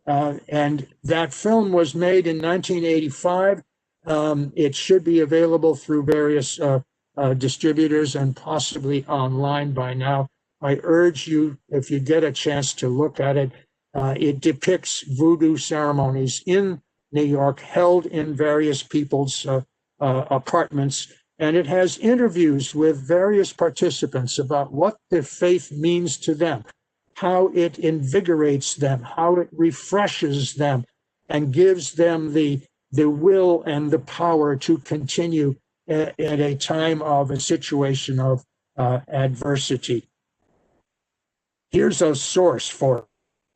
S2: And that film was made in 1985. It should be available through various distributors and possibly online by now. I urge you, if you get a chance, to look at it. It depicts Voodoo ceremonies in New York held in various people's apartments. And it has interviews with various participants about what their faith means to them, how it invigorates them, how it refreshes them, and gives them the will and the power to continue at a time of a situation of adversity. Here's a source for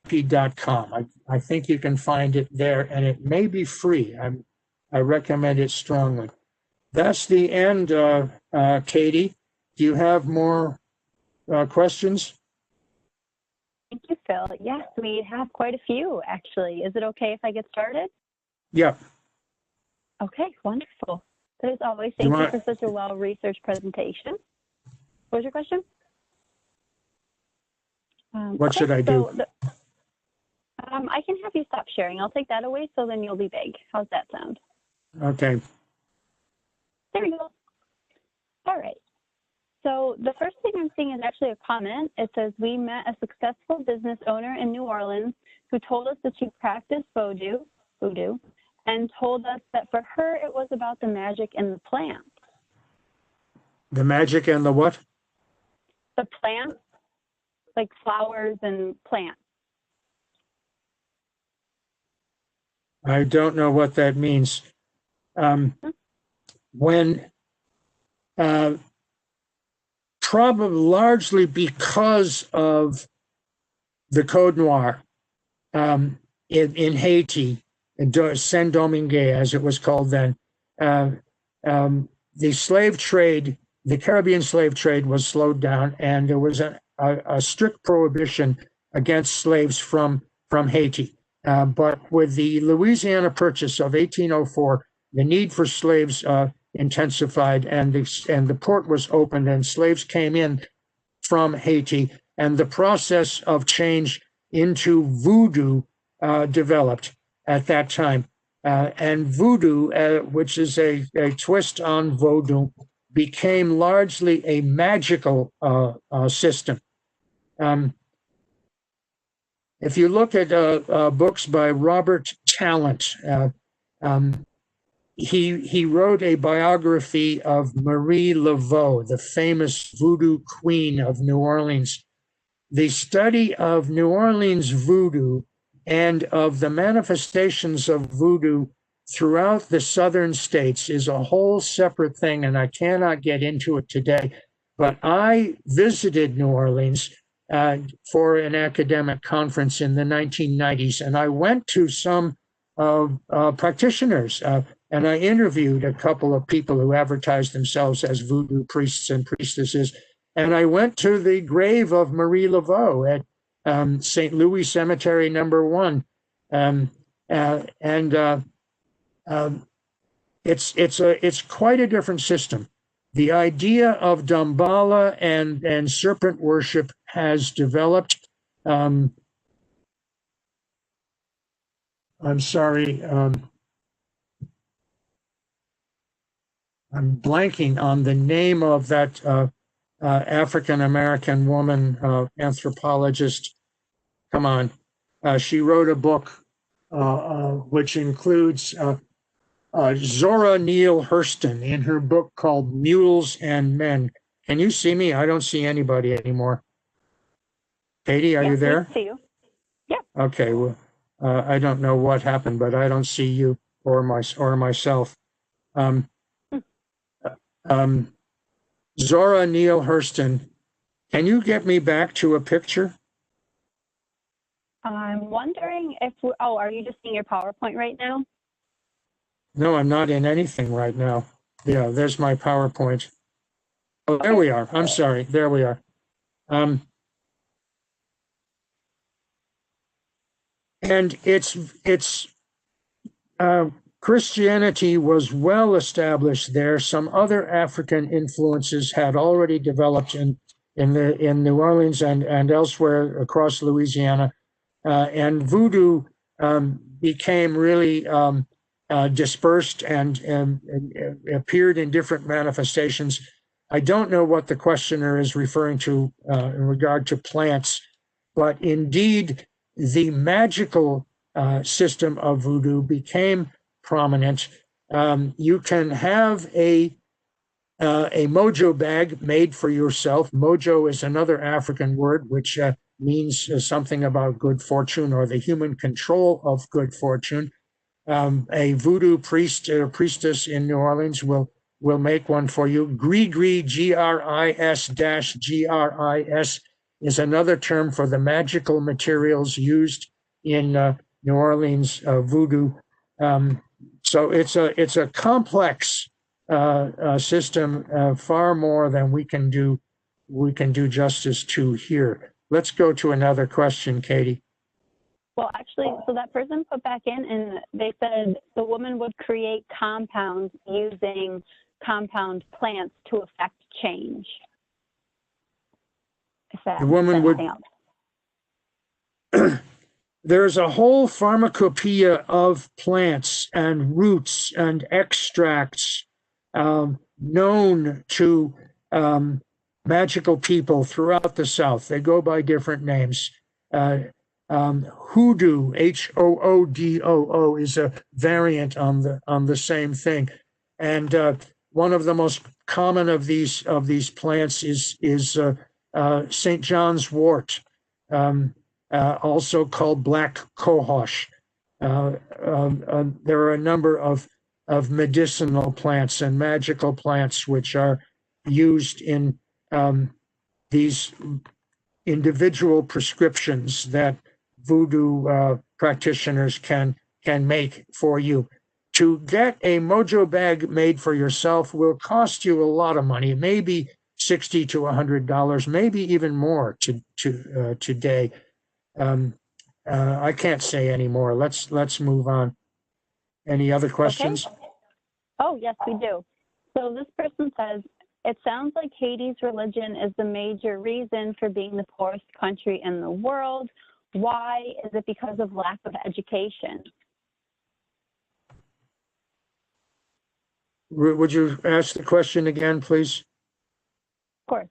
S2: p.com. I think you can find it there, and it may be free. I recommend it strongly. That's the end, Katie. Do you have more questions?
S1: Thank you, Phil. Yes, we have quite a few, actually. Is it okay if I get started?
S2: Yeah.
S1: Okay, wonderful. So as always, thank you for such a well-researched presentation. What was your question?
S2: What should I do?
S1: So I can have you stop sharing. I'll take that away, so then you'll be big. How's that sound?
S2: Okay.
S1: There we go. All right. So the first thing I'm seeing is actually a comment. It says, we met a successful business owner in New Orleans who told us that she practiced Voodoo, and told us that for her, it was about the magic and the plants.
S2: The magic and the what?
S1: The plants, like flowers and plants.
S2: I don't know what that means. When probably largely because of the Code Noir in Haiti, in Saint-Domingue, as it was called then, the slave trade, the Caribbean slave trade was slowed down, and there was a strict prohibition against slaves from Haiti. But with the Louisiana Purchase of 1804, the need for slaves intensified, and the port was opened, and slaves came in from Haiti, and the process of change into Voodoo developed at that time. And Voodoo, which is a twist on Vodou, became largely a magical system. If you look at books by Robert Tallant, he wrote a biography of Marie Laveau, the famous voodoo queen of New Orleans. The study of New Orleans voodoo and of the manifestations of voodoo throughout the southern states is a whole separate thing, and I cannot get into it today. But I visited New Orleans for an academic conference in the 1990s, and I went to some practitioners, and I interviewed a couple of people who advertised themselves as voodoo priests and priestesses. And I went to the grave of Marie Laveau at St. Louis Cemetery No. 1. It's quite a different system. The idea of Dambala and serpent worship has developed. I'm sorry. I'm blanking on the name of that African-American woman, anthropologist. Come on. She wrote a book which includes Zora Neale Hurston in her book called Mules and Men. Can you see me? I don't see anybody anymore. Katie, are you there?
S1: I see you. Yeah.
S2: Okay. Well, I don't know what happened, but I don't see you or myself. Zora Neale Hurston, can you get me back to a picture?
S1: I'm wondering if, are you just seeing your PowerPoint right now?
S2: No, I'm not in anything right now. Yeah, there's my PowerPoint. Oh, there we are. I'm sorry. There we are. And Christianity was well established there. Some other African influences had already developed in New Orleans and elsewhere across Louisiana, and voodoo became really dispersed and appeared in different manifestations. I don't know what the questioner is referring to in regard to plants, but indeed the magical system of voodoo became prominent. You can have a mojo bag made for yourself. Mojo is another African word which means something about good fortune or the human control of good fortune. A voodoo priest or priestess in New Orleans will make one for you. Gris, Gris, is another term for the magical materials used in New Orleans voodoo. So it's a complex system, far more than we can do justice to here. Let's go to another question, Katie.
S1: Well, actually, so that person put back in and they said the woman would create compounds using compound plants to affect change.
S2: The woman would. There's a whole pharmacopoeia of plants and roots and extracts known to magical people throughout the South. They go by different names. Hoodoo, Hoodoo, is a variant on the same thing, and one of the most common of these plants is St. John's wort, also called black cohosh. There are a number of medicinal plants and magical plants which are used in these individual prescriptions that voodoo practitioners can make for you. To get a mojo bag made for yourself will cost you a lot of money, maybe $60 to $100, maybe even more today. I can't say any more. Let's move on. Any other questions?
S1: Okay. Oh, yes, we do. So this person says, it sounds like Haiti's religion is the major reason for being the poorest country in the world. Why? Is it because of lack of education?
S2: Would you ask the question again, please?
S1: Of course.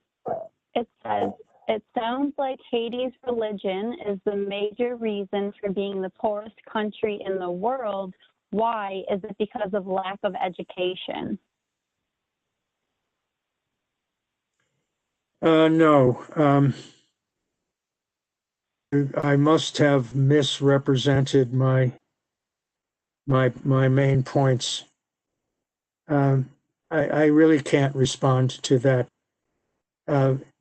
S1: It says, it sounds like Haiti's religion is the major reason for being the poorest country in the world. Why? Is it because of lack of education?
S2: No. I must have misrepresented my main points. I really can't respond to that.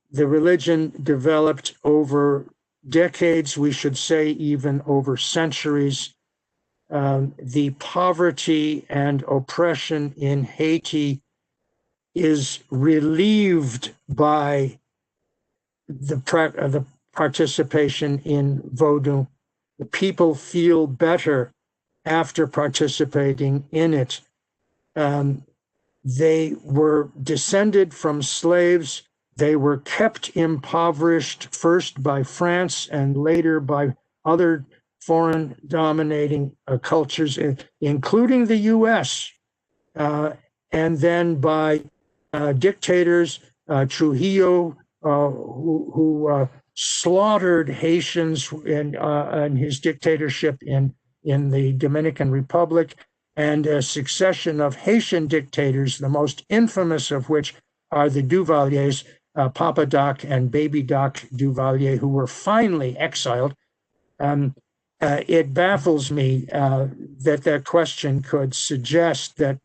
S2: The religion developed over decades, we should say even over centuries. The poverty and oppression in Haiti is relieved by the participation in Vodou. The people feel better after participating in it. They were descended from slaves. They were kept impoverished first by France and later by other foreign dominating cultures, including the US, and then by dictators, Trujillo, who slaughtered Haitians in his dictatorship in the Dominican Republic, and a succession of Haitian dictators, the most infamous of which are the Duvaliers, Papa Doc and Baby Doc Duvalier, who were finally exiled. It baffles me that question could suggest that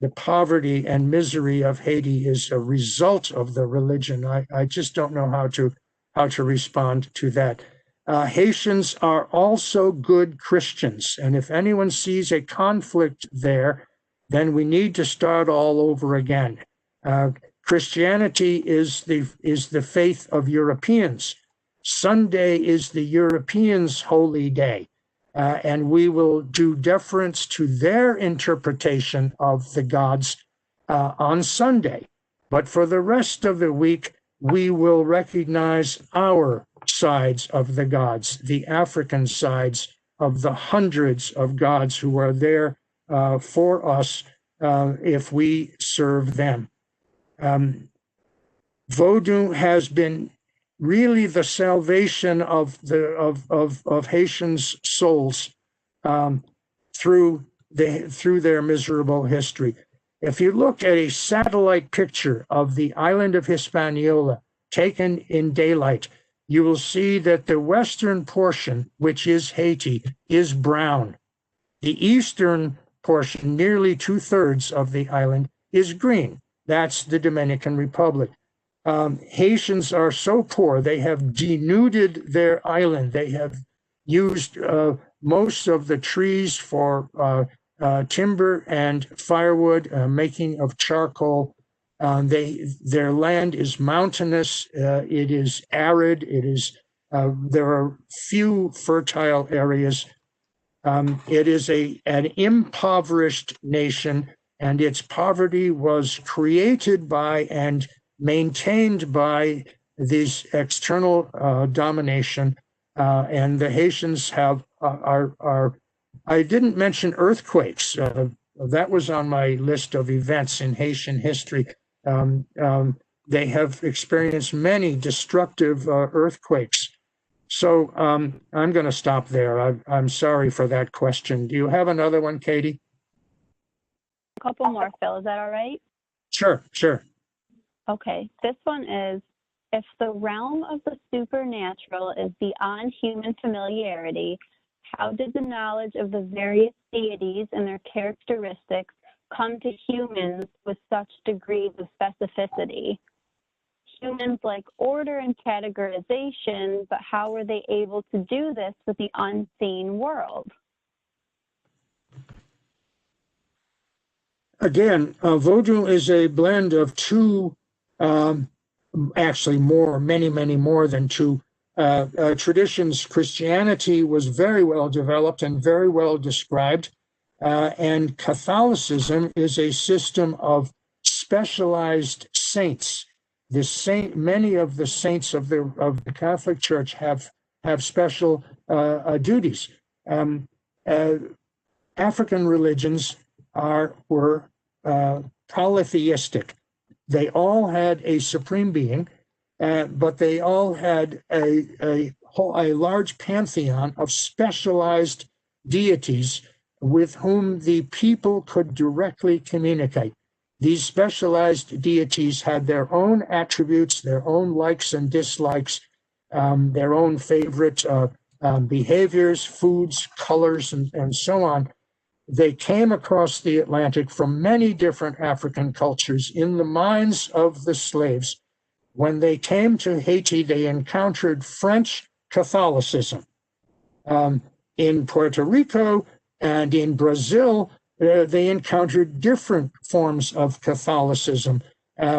S2: the poverty and misery of Haiti is a result of the religion. I just don't know how to respond to that. Haitians are also good Christians, and if anyone sees a conflict there, then we need to start all over again. Christianity is the faith of Europeans. Sunday is the Europeans' holy day, and we will do deference to their interpretation of the gods on Sunday. But for the rest of the week, we will recognize our sides of the gods, the African sides of the hundreds of gods who are there for us if we serve them. Vodou has been really the salvation of Haitians' souls through their miserable history. If you look at a satellite picture of the island of Hispaniola taken in daylight, you will see that the western portion, which is Haiti, is brown. The eastern portion, nearly 2/3 of the island, is green. That's the Dominican Republic. Haitians are so poor, they have denuded their island. They have used most of the trees for timber and firewood, making of charcoal. Their land is mountainous. It is arid. There are few fertile areas. It is an impoverished nation, and its poverty was created by and maintained by this external domination, and the Haitians are. I didn't mention earthquakes. That was on my list of events in Haitian history. They have experienced many destructive earthquakes. So I'm going to stop there. I'm sorry for that question. Do you have another one, Katie?
S1: A couple more, Phil. Is that all right?
S2: Sure.
S1: Okay. This one is, if the realm of the supernatural is beyond human familiarity, how did the knowledge of the various deities and their characteristics come to humans with such degrees of specificity? Humans like order and categorization, but how were they able to do this with the unseen world?
S2: Again, Vodou is a blend of two, actually many more than two traditions. Christianity was very well developed and very well described, and Catholicism is a system of specialized saints. Many of the saints of the Catholic Church have special duties. African religions were polytheistic. They all had a supreme being, but they all had a large pantheon of specialized deities with whom the people could directly communicate. These specialized deities had their own attributes, their own likes and dislikes, their own favorite behaviors, foods, colors, and so on. They came across the Atlantic from many different African cultures in the minds of the slaves. When they came to Haiti, they encountered French Catholicism. In Puerto Rico and in Brazil, they encountered different forms of Catholicism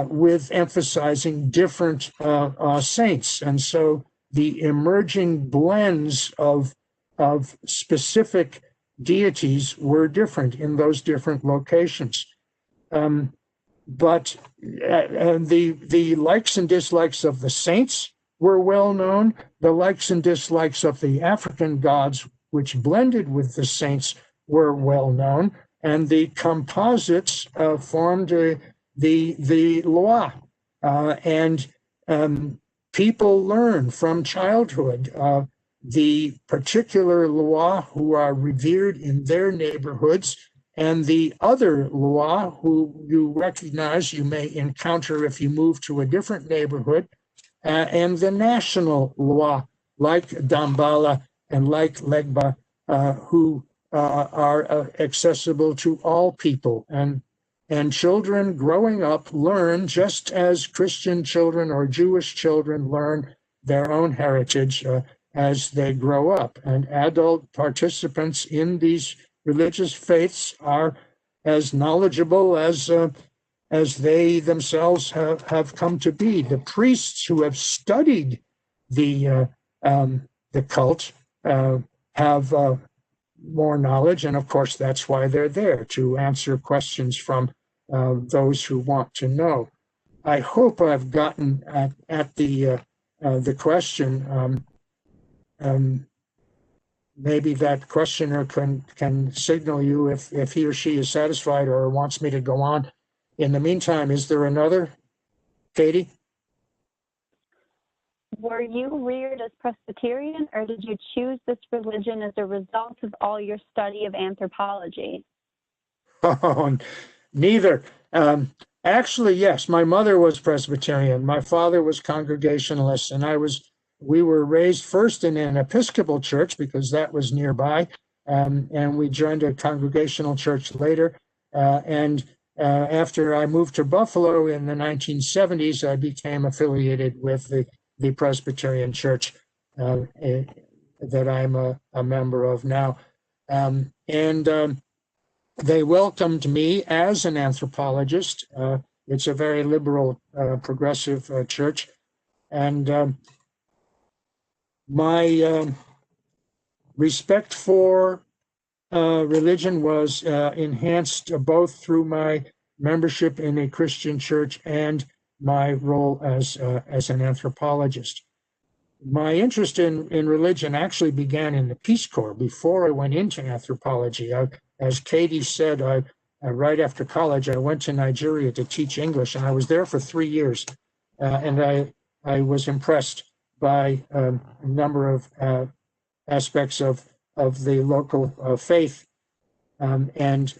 S2: with emphasizing different saints. And so the emerging blends of specific deities were different in those different locations. But the likes and dislikes of the saints were well known. The likes and dislikes of the African gods, which blended with the saints, were well known. And the composites formed the Loa. And people learn from childhood the particular Loa who are revered in their neighborhoods, and the other Loa who you recognize, you may encounter if you move to a different neighborhood, and the national Loa, like Gambala and like Legba, who are accessible to all people. And children growing up learn, just as Christian children or Jewish children learn their own heritage as they grow up. And adult participants in these religious faiths are as knowledgeable as they themselves have come to be. The priests who have studied the cult have more knowledge, and of course that's why they're there, to answer questions from those who want to know. I hope I've gotten at the question. Maybe that questioner can signal you if he or she is satisfied or wants me to go on. In the meantime, is there another, Katie?
S1: Were you reared as Presbyterian, or did you choose this religion as a result of all your study of anthropology?
S2: Oh, neither. Actually, yes, my mother was Presbyterian. My father was Congregationalist, and we were raised first in an Episcopal church because that was nearby, and we joined a Congregational church later. After I moved to Buffalo in the 1970s, I became affiliated with the Presbyterian church that I'm a member of now. They welcomed me as an anthropologist. It's a very liberal, progressive church. And my respect for religion was enhanced both through my membership in a Christian church and my role as an anthropologist. My interest in religion actually began in the Peace Corps before I went into anthropology. As Katie said, right after college, I went to Nigeria to teach English, and I was there for 3 years. And I was impressed by a number of aspects of the local faith. And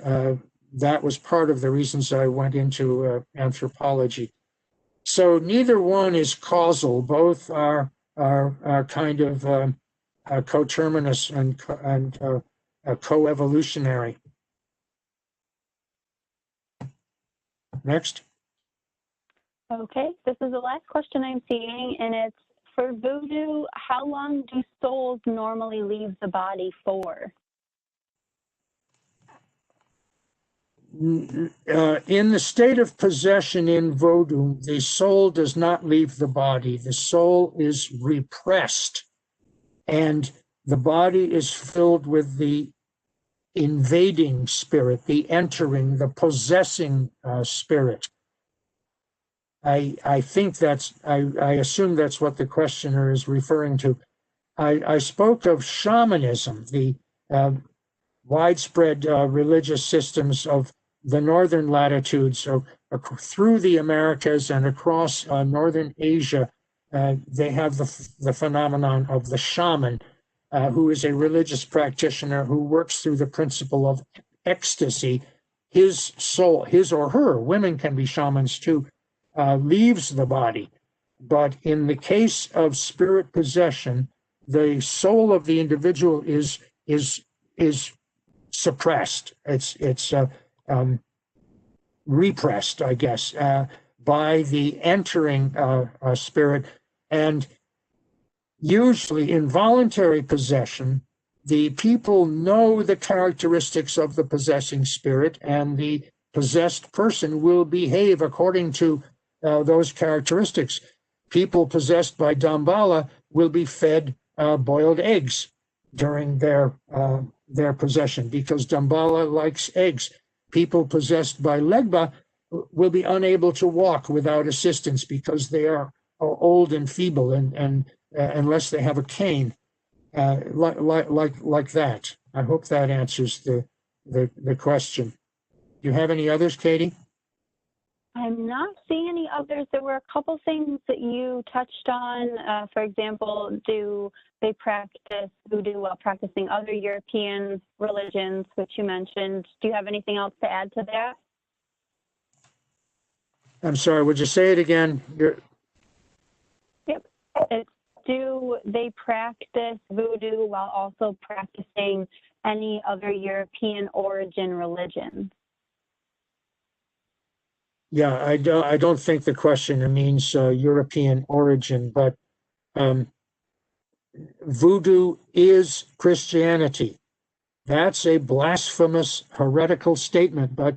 S2: that was part of the reasons I went into anthropology. So neither one is causal. Both are kind of coterminous and coevolutionary. Next.
S1: Okay, this is the last question I'm seeing, and it's for Voodoo. How long do souls normally leave the body for?
S2: In the state of possession in Vodou, the soul does not leave the body. The soul is repressed, and the body is filled with the invading spirit, the entering, the possessing spirit. I think I assume that's what the questioner is referring to. I spoke of shamanism, the widespread religious systems of the northern latitudes, so through the Americas and across northern Asia, they have the phenomenon of the shaman, who is a religious practitioner who works through the principle of ecstasy. His soul, his or her, women can be shamans too, leaves the body. But in the case of spirit possession, the soul of the individual is suppressed. It's repressed, I guess, by the entering spirit. And usually in voluntary possession, the people know the characteristics of the possessing spirit, and the possessed person will behave according to those characteristics. People possessed by Gambala will be fed boiled eggs during their possession, because Gambala likes eggs. People possessed by Legba will be unable to walk without assistance because they are old and feeble, and unless they have a cane, like that. I hope that answers the question. Do you have any others, Katie?
S1: I'm not seeing any others. There were a couple things that you touched on. For example, do they practice voodoo while practicing other European religions, which you mentioned? Do you have anything else to add to that?
S2: I'm sorry, would you say it again?
S1: Yep. Do they practice voodoo while also practicing any other European origin religions?
S2: Yeah, I don't think the question means European origin, but voodoo is Christianity. That's a blasphemous, heretical statement, but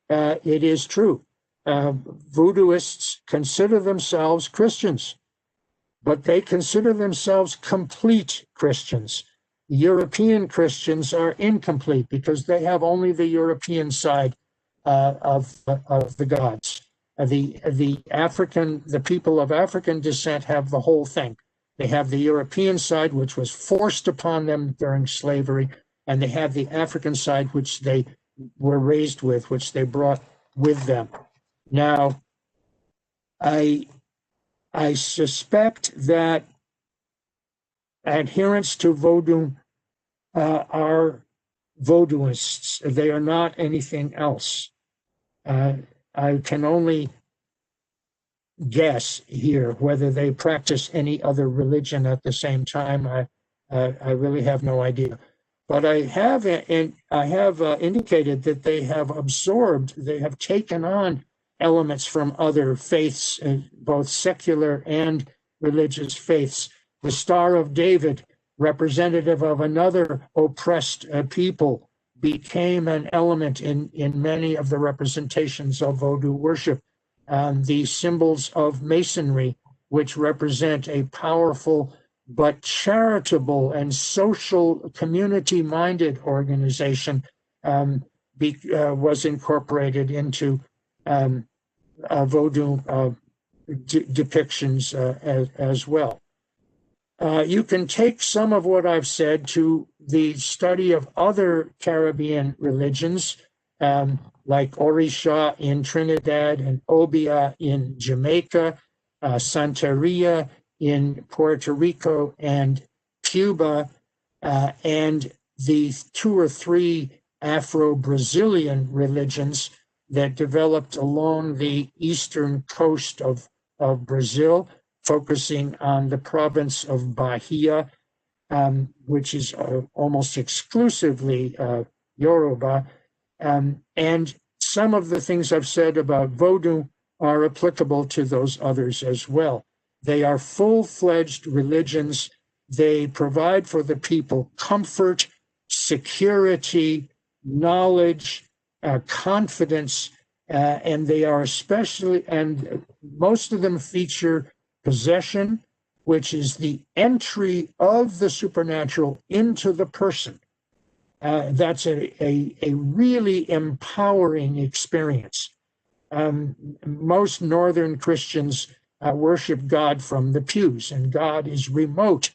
S2: it is true. Voodooists consider themselves Christians, but they consider themselves complete Christians. European Christians are incomplete because they have only the European side of the gods. The people of African descent have the whole thing. They have the European side, which was forced upon them during slavery, and they have the African side, which they were raised with, which they brought with them. Now, I suspect that adherents to Vodou are Vodouists. They are not anything else. I can only guess here whether they practice any other religion at the same time. I really have no idea. But I have indicated that they have taken on elements from other faiths, both secular and religious faiths. The Star of David, representative of another oppressed people, became an element in many of the representations of Vodou worship. The symbols of Masonry, which represent a powerful but charitable and social community-minded organization, was incorporated into Vodou depictions as well. You can take some of what I've said to the study of other Caribbean religions, like Orisha in Trinidad and Obia in Jamaica, Santeria in Puerto Rico and Cuba, and the 2 or 3 Afro-Brazilian religions that developed along the eastern coast of Brazil, focusing on the province of Bahia, which is almost exclusively Yoruba. And some of the things I've said about Vodou are applicable to those others as well. They are full-fledged religions. They provide for the people comfort, security, knowledge, confidence, and they are especially, and most of them feature possession, which is the entry of the supernatural into the person. That's a really empowering experience. Most Northern Christians worship God from the pews, and God is remote.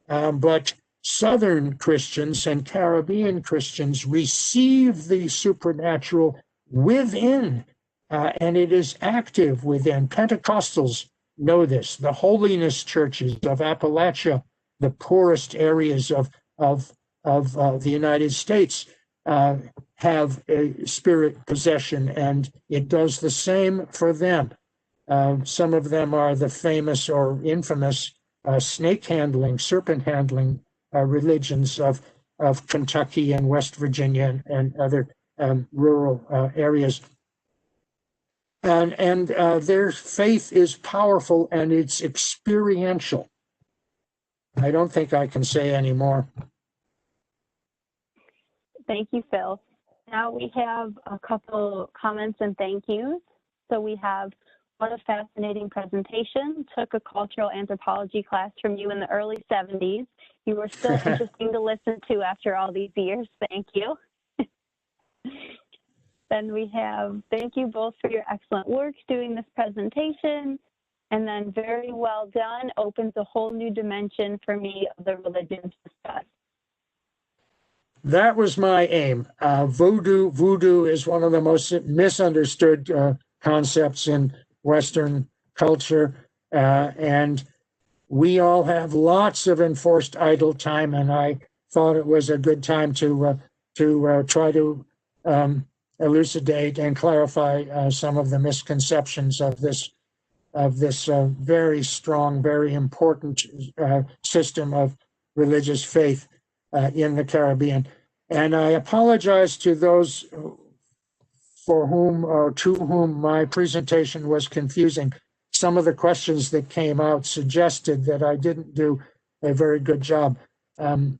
S2: But Southern Christians and Caribbean Christians receive the supernatural within, and it is active within. Pentecostals know this. The holiness churches of Appalachia, the poorest areas of the United States, have a spirit possession, and it does the same for them. Some of them are the famous or infamous snake handling, serpent handling religions of Kentucky and West Virginia and other rural areas. And their faith is powerful and it's experiential. I don't think I can say any more.
S1: Thank you, Phil. Now we have a couple comments and thank yous. So we have, what a fascinating presentation. Took a cultural anthropology class from you in the early 70s. You were still interesting to listen to after all these years. Thank you. Then we have, thank you both for your excellent work doing this presentation. And then very well done, opens a whole new dimension for me of the religions discussed.
S2: That was my aim. Voodoo is one of the most misunderstood concepts in Western culture. And we all have lots of enforced idle time, and I thought it was a good time to try to elucidate and clarify some of the misconceptions of this very strong, very important system of religious faith in the Caribbean. And I apologize to those for whom or to whom my presentation was confusing. Some of the questions that came out suggested that I didn't do a very good job of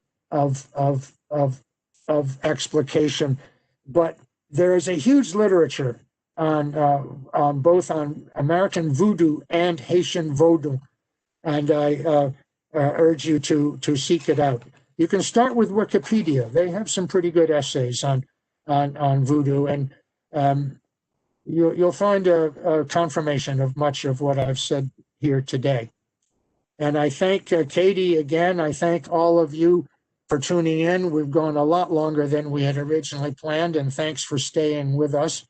S2: explication. But there is a huge literature on both on American Voodoo and Haitian Vodou, and I urge you to seek it out. You can start with Wikipedia. They have some pretty good essays on Voodoo, and you'll find a confirmation of much of what I've said here today. And I thank Katie again. I thank all of you for tuning in. We've gone a lot longer than we had originally planned, and thanks for staying with us.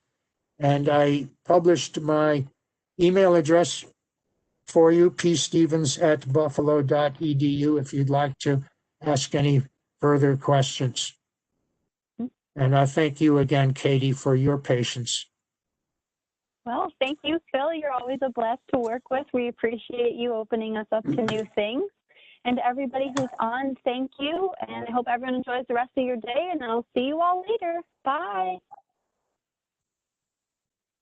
S2: And I published my email address for you, pstevens@buffalo.edu, if you'd like to ask any further questions. And I thank you again, Katie, for your patience.
S1: Well, thank you, Phil. You're always a blast to work with. We appreciate you opening us up to new things. And everybody who's on, thank you. And I hope everyone enjoys the rest of your day, and I'll see you all later. Bye.